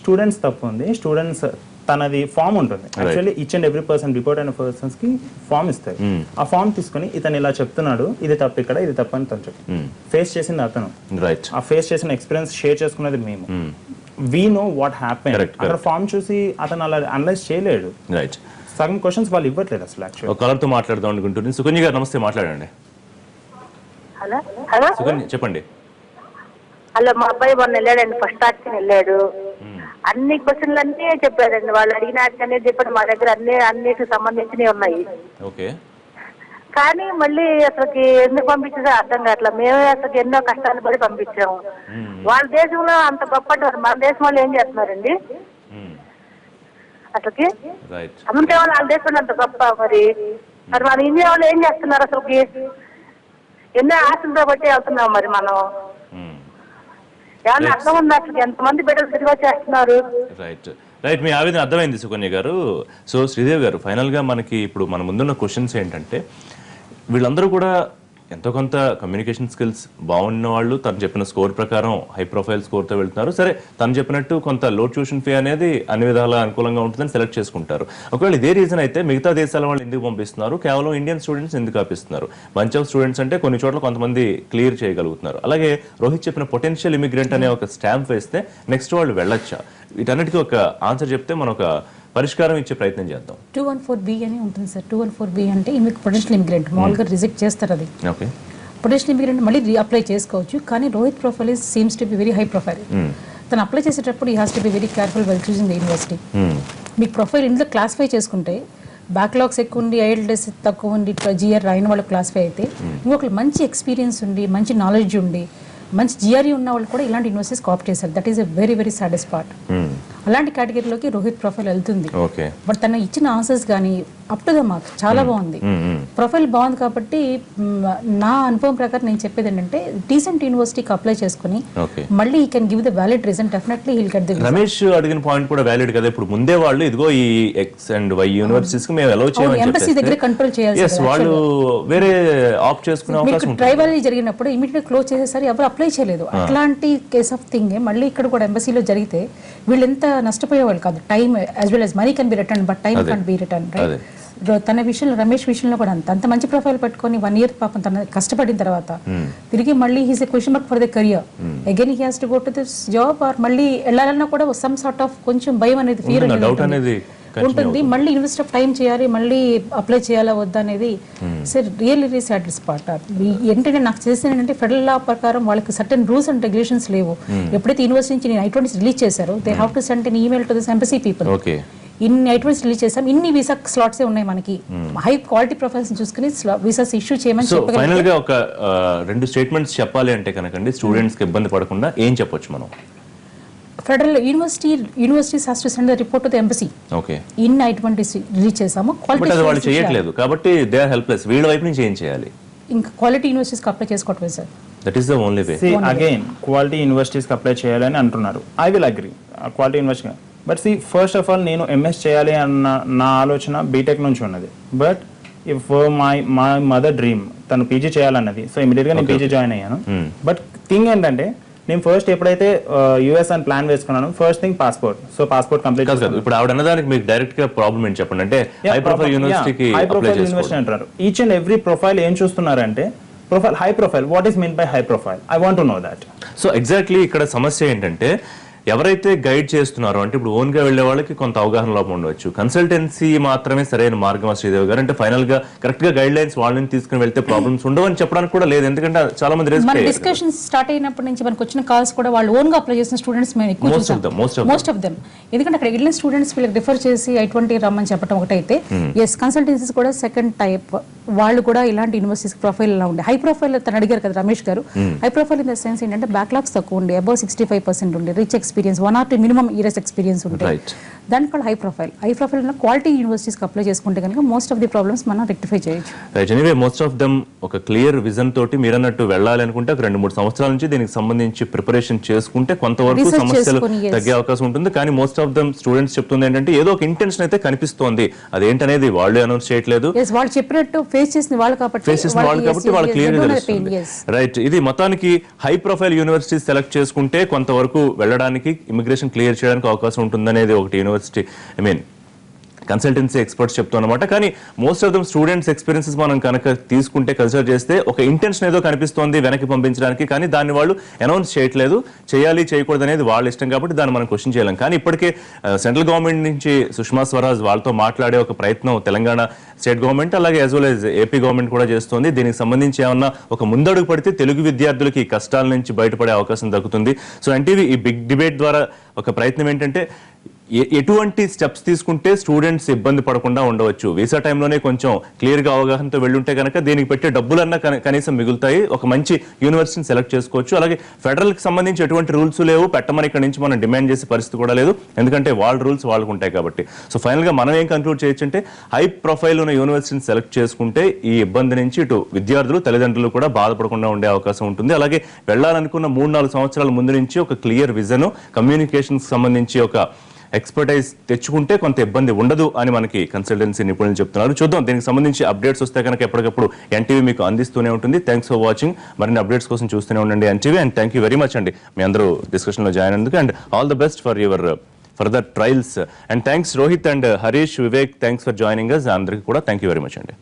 స్టూడెంట్స్ తప్పు ఉంది, స్టూడెంట్స్ తనది ఫామ్ ఉంటుంది. Actually each and every person report అయిన పర్సన్స్ కి ఫామ్ ఇస్తారు. ఆ ఫామ్ తీసుకుని ఇతను ఇలా చెప్తున్నాడు, ఇది తప్పు ఇక్కడ, ఇది తప్పు అని తను చెప్పి ఫేస్ చేసింది అతను. ఆ ఫేస్ చేసిన ఎక్స్పీరియన్స్ షేర్ చేసుకున్నది మేము. We know what happen. అక్కడ ఫామ్ చూసి అతను అలా అనలైజ్ చేయలేడు. సగం క్వశ్చన్స్ వాళ్ళు ఇవ్వట్లేదు అసలు. యాక్చువల్లీ కలర్తో మాట్లాడదాం అనుకుంటుంది. సుకన్య గారు నమస్తే, మాట్లాడండి. హలో సుకన్య చెప్పండి. హలో, మా అబ్బాయి మొన్న వెళ్ళాడండి, ఫస్ట్ టార్చ్ వెళ్ళాడు. అన్ని క్వశ్చన్లు అన్నీ చెప్పాడండి, వాళ్ళు అడిగిన అన్నీ చెప్పాడు. మా దగ్గర అన్నిటికి సంబంధించినవి ఉన్నాయి. కానీ మళ్ళీ అసలుకి ఎందుకు పంపించేదో అర్థం కావట్లా. మేమే అసలు ఎన్నో కష్టాలు పడి పంపించాము. వాళ్ళ దేశంలో అంత గొప్ప, మన దేశం వాళ్ళు ఏం చేస్తున్నారండి అసలుకి? అమ్మంటే వాళ్ళు వాళ్ళ దేశంలో అంత గొప్ప, మరి మన ఇండియా వాళ్ళు ఏం చేస్తున్నారు అసలుకి? ఎన్నో ఆశలతో బట్టి వెళ్తున్నాం మరి మనం. ఏమన్నా అర్థం ఉందా అసలు? ఎంతమంది బిడ్డలు సినిమా చేస్తున్నారు? రైట్ మీ ఆవేదన అర్థమైంది సుకన్య గారు. సో శ్రీదేవి గారు, ఫైనల్గా మనకి ఇప్పుడు మన ముందున్న క్వశ్చన్స్ ఏంటంటే, వీళ్ళందరూ కూడా ఎంతో కొంత కమ్యూనికేషన్ స్కిల్స్ బాగున్న వాళ్ళు తను చెప్పిన స్కోర్ ప్రకారం హై ప్రొఫైల్ స్కోర్తో వెళ్తున్నారు. సరే, తను చెప్పినట్టు కొంత లో ట్యూషన్ ఫీ అనేది అన్ని విధాలా అనుకూలంగా ఉంటుందని సెలెక్ట్ చేసుకుంటారు. ఒకవేళ ఇదే రీజన్ అయితే మిగతా దేశాల వాళ్ళు ఎందుకు పంపిస్తున్నారు, కేవలం ఇండియన్ స్టూడెంట్స్ ఎందుకు ఆపిస్తున్నారు? బంచ్ ఆఫ్ స్టూడెంట్స్ అంటే కొన్ని చోట్ల కొంతమంది క్లియర్ చేయగలుగుతున్నారు. అలాగే రోహిత్ చెప్పిన పొటెన్షియల్ ఇమిగ్రెంట్ అనే ఒక స్టాంప్ వేస్తే నెక్స్ట్ వాళ్ళు వెళ్ళొచ్చా? వీటన్నిటికీ ఒక ఆన్సర్ చెప్తే మనం ఒక పరిష్కారం ఇచ్చే ప్రయత్నం చేద్దాం. 214B అని ఉంటుంది సార్. 214B అంటే మీకు పొటెన్షియల్ ఇమిగ్రెంట్ మామూలుగా రిజెక్ట్ చేస్తారు. అది ఓకే, పొటెన్షియల్ ఇమిగ్రెంట్ మళ్ళీ అప్లై చేసుకోవచ్చు. కానీ Rohit profile seems to be very high profile. తను అప్లై చేసేటప్పుడు ఈ has to be very careful well choosing the university. మీకు ప్రొఫైల్ ఇందులో క్లాసిఫై చేసుకుంటే బ్యాక్లాగ్స్ ఎక్కువ ఉండి, ఐఎల్టీఎస్ తక్కువ ఉండి, జిఆర్ రాయిన వాళ్ళు క్లాసిఫై అయితే, ఇంకొకరు మంచి ఎక్స్పీరియన్స్ ఉండి, మంచి నాలెడ్జ్ ఉండి, మంచి జిఆర్ఈ ఉన్న వాళ్ళు కూడా ఇలాంటి యూనివర్సిటీస్ కాప్ చేశారు. That is a very very saddest part. అలాంటి కేటగిరీలోకి రోహిత్ ప్రొఫైల్ వెళ్తుంది. బట్ తన ఇచ్చిన ఆన్సర్స్ కానీ అప్ టు ద మార్క్ చాలా బాగుంది. ప్రొఫైల్ బాగుంది కాబట్టి నా అనుభవం ప్రకారం నేను చెప్పేది ఏంటంటే, డీసెంట్ యూనివర్సిటీకి అప్లై చేసుకుని మళ్ళీ ఈ can give the valid reason. Definitely heal get the. Ramesh అడిగిన పాయింట్ కూడా వ్యాలిడ్ కదా. ఇప్పుడు ముందే వాళ్ళు ఇదిగో ఈ ఎక్స్ అండ్ వై యూనివర్సిటీస్ కి మేము అలౌ చేయమని ఎంబసీ దగ్గర కంట్రోల్ చేయాలి. వాళ్ళు వేరే ఆప్ట్ చేసుకునే అవకాశం ఉంటుంది. ట్రైబల్ జరిగినప్పుడు ఇమీడియట్ క్లోజ్ చేసేసరి ఎవరు అప్లై చేయలేదు. అట్లాంటి కేస్ ఆఫ్ థింగ్ మళ్ళీ ఇక్కడ కూడా ఎంబసీలో జరిగితే వీళ్ళు ఎంత నష్టపోయేవాళ్ళు కాదు. Time as well as money can be return, but time can't be return. తన విషయంలో, రమేష్ విషయంలో కూడా అంత మంచి ప్రొఫైల్ పెట్టుకొని 1 year పాపం తన కష్టపడిన తర్వాత తిరిగి మళ్ళీ he's a question mark for the career. Again he has to go to this job or మళ్ళీ వెళ్ళాలన్నా కూడా సమ్ సార్ట్ ఆఫ్ కొంచెం భయం అనేది, ఫియర్ అనేది ఉంటుంది. మళ్ళీ ఇన్వెస్ట్ ఆఫ్ టైం చేయాలి, మళ్ళీ అప్లై చేయాలా వద్దా అనేది సార్ రియల్లీ సాడ్ స్పాట్. ఏంటంటే నాకు చేసిన ఏంటంటే, ఫెడరల్ లా ప్రకారం వాళ్ళకి సర్టెన్ రూల్స్ అండ్ రెగ్యులేషన్స్ లేవు. ఎప్పుడైతే యూనివర్సిటీ నుంచి I-20 రిలీజ్ చేశారో, they have to send an email to this embassy people. ఇన్ని I-20 రిలీజ్ చేసాం, ఇన్ని వీసా స్లాట్స్ ఉన్నాయి మనకి, హై క్వాలిటీ ప్రొఫైల్స్ చూసుకుని వీసాస్ ఇష్యూ చేయమని చెప్పగలిగితే. ఫైనల్ గా ఒక 2 స్టేట్మెంట్స్ చెప్పాలి అంటే కనుకండి, స్టూడెంట్స్ కి ఇబ్బంది పడకుండా ఏం చెప్పొచ్చు మనం? Federal universities has to send the report to the embassy. Okay, in I-20 release చేసాము, క్వాలిటీ వాళ్ళు చేయట్లేదు కాబట్టి దే ఆర్ హెల్ప్లెస్. వీళ్ళ వైపు నుంచి ఏం చేయాలి? ఇంకా క్వాలిటీ యూనివర్సిటీస్ కి అప్లై చేసుకోవటమే sir. That is the only way. Again quality universities కి అప్లై చేయాలని అంటున్నారు. I will agree, quality university. But first of all నేను ఎంఎస్ చేయాలి అన్న నా ఆలోచన బీటెక్ నుంచి ఉన్నది. But if my mother dream తను పీజీ చేయాలన్నది, సో ఇమీడియట్ గా నేను పీజీ జాయిన్ అయ్యాను. బట్ థింగ్ ఏంటంటే, నేను ఫస్ట్ ఎప్పుడైతే యుఎస్ అని ప్లాన్ వేసుకున్నాను, first thing passport. So passport complete కాదు. ఇప్పుడు ఆవిడ అన్నదానికి మీకు డైరెక్ట్ గా ప్రాబ్లం ఏంటి చెప్పండి? అంటే హై ప్రొఫైల్ యూనివర్సిటీకి హై ప్రొఫైల్ యూనివర్సిటీ అంటారు. ఈచ్ అండ్ ఎవ్రీ ప్రొఫైల్ ఏం చూస్తున్నారంటే, profile high profile. What is mean by high profile? I want to know that. So exactly ఇక్కడ సమస్య ఏంటంటే, ఎవరైతే గైడ్ చేస్తున్నారో, అంటే ఇప్పుడు ఓన్ గా వెళ్లే వాళ్ళకి కొంత అవగాహన లోపం ఉండవచ్చు. కన్సల్టెన్సీ మాత్రమే సరైన మార్గం శ్రీదేవి గారు? అంటే ఫైనల్ గా కరెక్ట్ గా గైడ్ లైన్స్ వాళ్ళని తీసుకుని వెళ్తే ప్రాబ్లమ్స్ ఉండవని చెప్పడానికి కూడా లేదు. ఎందుకంటే చాలా మంది మన డిస్కషన్స్ స్టార్ట్ అయినప్పటి నుంచి మనకు వచ్చిన కాల్స్ కూడా వాళ్ళు ఓన్ గా అప్లై చేసిన స్టూడెంట్స్ మేము ఎక్కువ చూసాం. Most of them. ఎందుకంటే అక్కడ వెళ్ళిన స్టూడెంట్స్ వీళ్ళకి రిఫర్ చేసి I-20 రమ్మని చెప్పడం ఒకటైతే, ఎస్ కన్సల్టెన్సీస్ కూడా సెకండ్ టైప్ వాళ్ళు కూడా ఇలాంటి యూనివర్సిటీస్ ప్రొఫైల్ లా ఉండే. హై ప్రొఫైల్ తను అడిగారు కదా రమేష్ గారు. High profile in the sense ఏంటంటే, బ్యాక్లాగ్స్ తక్కువ ఉండే, అబౌవ్ 65% ఉండే, rich experience, 1 or 2 minimum years experience ఉంటాయి. దాని కూడా హై ప్రొఫైల్. హై ప్రొఫైల్ ఉన్న క్వాలిటీ యూనివర్సిటీస్కి అప్లై చేసుకుంటే కనుక మోస్ట్ ఆఫ్ ది ప్రాబ్లమ్స్ మనం రెక్టిఫై చేయొచ్చు. Right. Anyway most of them ఒక క్లియర్ విజన్ తోటి మీరు అన్నట్టు వెళ్ళాలి అనుకుంటే 2-3 సంవత్సరాల నుంచి దీనికి సంబంధించి ప్రిపరేషన్ చేసుకుంటే కొంతవరకు సమస్యలు తగ్గే అవకాశం ఉంటుంది. కానీ మోస్ట్ ఆఫ్ దెమ్ స్టూడెంట్స్ చెప్తుంది ఏంటంటే, ఏదో ఒక ఇంటెన్షన్ అయితే కనిపిస్తోంది, అదేంటనేది వాళ్ళు అనౌన్స్ చేయట్లేదు. వాళ్ళు చెప్పినట్టు ఫేస్ చేసిన వాళ్ళు కాబట్టి వాళ్ళు క్లియర్ గా తెలుస్తుంది. రైట్. ఇది మొత్తానికి హై ప్రొఫైల్ యూనివర్సిటీ సెలెక్ట్ చేసుకుంటే కొంతవరకు వెళ్ళడానికి, ఇమిగ్రేషన్ క్లియర్ చేయడానికి అవకాశం ఉంటుందనేది ఒకటి యూనివర్సిటీ కన్సల్టెన్సీ ఎక్స్పర్ట్స్ చెప్తున్నమాట. కానీ most of them students experiences మనం కనుక తీసుకుంటే, కన్సిడర్ చేస్తే ఒక ఇంటెన్షన్ ఏదో కనిపిస్తోంది వెనక్కి పంపించడానికి, కానీ దాన్ని వాళ్ళు అనౌన్స్ చేయట్లేదు. చేయాలి చేయకూడదు అనేది వాళ్ళ ఇష్టం కాబట్టి దాన్ని మనం క్వశ్చన్ చేయలేం. కానీ ఇప్పటికే సెంట్రల్ గవర్నమెంట్ నుంచి సుష్మా స్వరాజ్ వాళ్ళతో మాట్లాడే ఒక ప్రయత్నం తెలంగాణ స్టేట్ గవర్నమెంట్ అలాగే as well as AP government కూడా చేస్తుంది. దీనికి సంబంధించి ఏమన్నా ఒక ముందడుగు పడితే తెలుగు విద్యార్థులకి ఈ కష్టాల నుంచి బయటపడే అవకాశం దక్కుతుంది. సో ఎన్టీవీ ఈ బిగ్ డిబేట్ ద్వారా ఒక ప్రయత్నం ఏంటంటే, ఎటువంటి స్టెప్స్ తీసుకుంటే స్టూడెంట్స్ ఇబ్బంది పడకుండా ఉండవచ్చు? వీసా టైంలోనే కొంచెం క్లియర్గా అవగాహనతో వెళ్ళుంటే కనుక దీనికి పెట్టే డబ్బులన్నా కనీసం మిగులుతాయి, ఒక మంచి యూనివర్సిటీని సెలెక్ట్ చేసుకోవచ్చు. అలాగే ఫెడరల్కి సంబంధించి ఎటువంటి రూల్స్ లేవు, పెట్టమని ఇక్కడ నుంచి మనం డిమాండ్ చేసే పరిస్థితి కూడా లేదు, ఎందుకంటే వాళ్ళ రూల్స్ వాళ్ళకు ఉంటాయి కాబట్టి. సో ఫైనల్గా మనం ఏం కన్క్లూడ్ చేయొచ్చు అంటే హై ప్రొఫైల్ ఉన్న యూనివర్సిటీని సెలెక్ట్ చేసుకుంటే ఈ ఇబ్బంది నుంచి ఇటు విద్యార్థులు తల్లిదండ్రులు కూడా బాధపడకుండా ఉండే అవకాశం ఉంటుంది. అలాగే వెళ్ళాలనుకున్న 3-4 సంవత్సరాల ముందు నుంచి ఒక క్లియర్ విజన్, కమ్యూనికేషన్కి సంబంధించి ఒక ఎక్స్పర్టైజ్ తెచ్చుకుంటే కొంత ఇబ్బంది ఉండదు అని మనకి కన్సల్టెన్సీ నిపుణులు చెప్తున్నారు. చూద్దాం, దీనికి సంబంధించి అప్డేట్స్ వస్తే కనుక ఎప్పటికప్పుడు ఎన్టీవీ మీకు అందిస్తూనే ఉంటుంది. Thanks for watching. మరిన్ని అప్డేట్స్ కోసం చూస్తూనే ఉండండి NTV. And thank you very much అండి మీ అందరూ డిస్కషన్లో జాయిన్ అయినందుకు. And all the best for your further trials. And thanks Rohit and Harish, Vivek, thanks for joining us. అందరికీ కూడా థ్యాంక్ యూ వెరీ మచ్ అండి.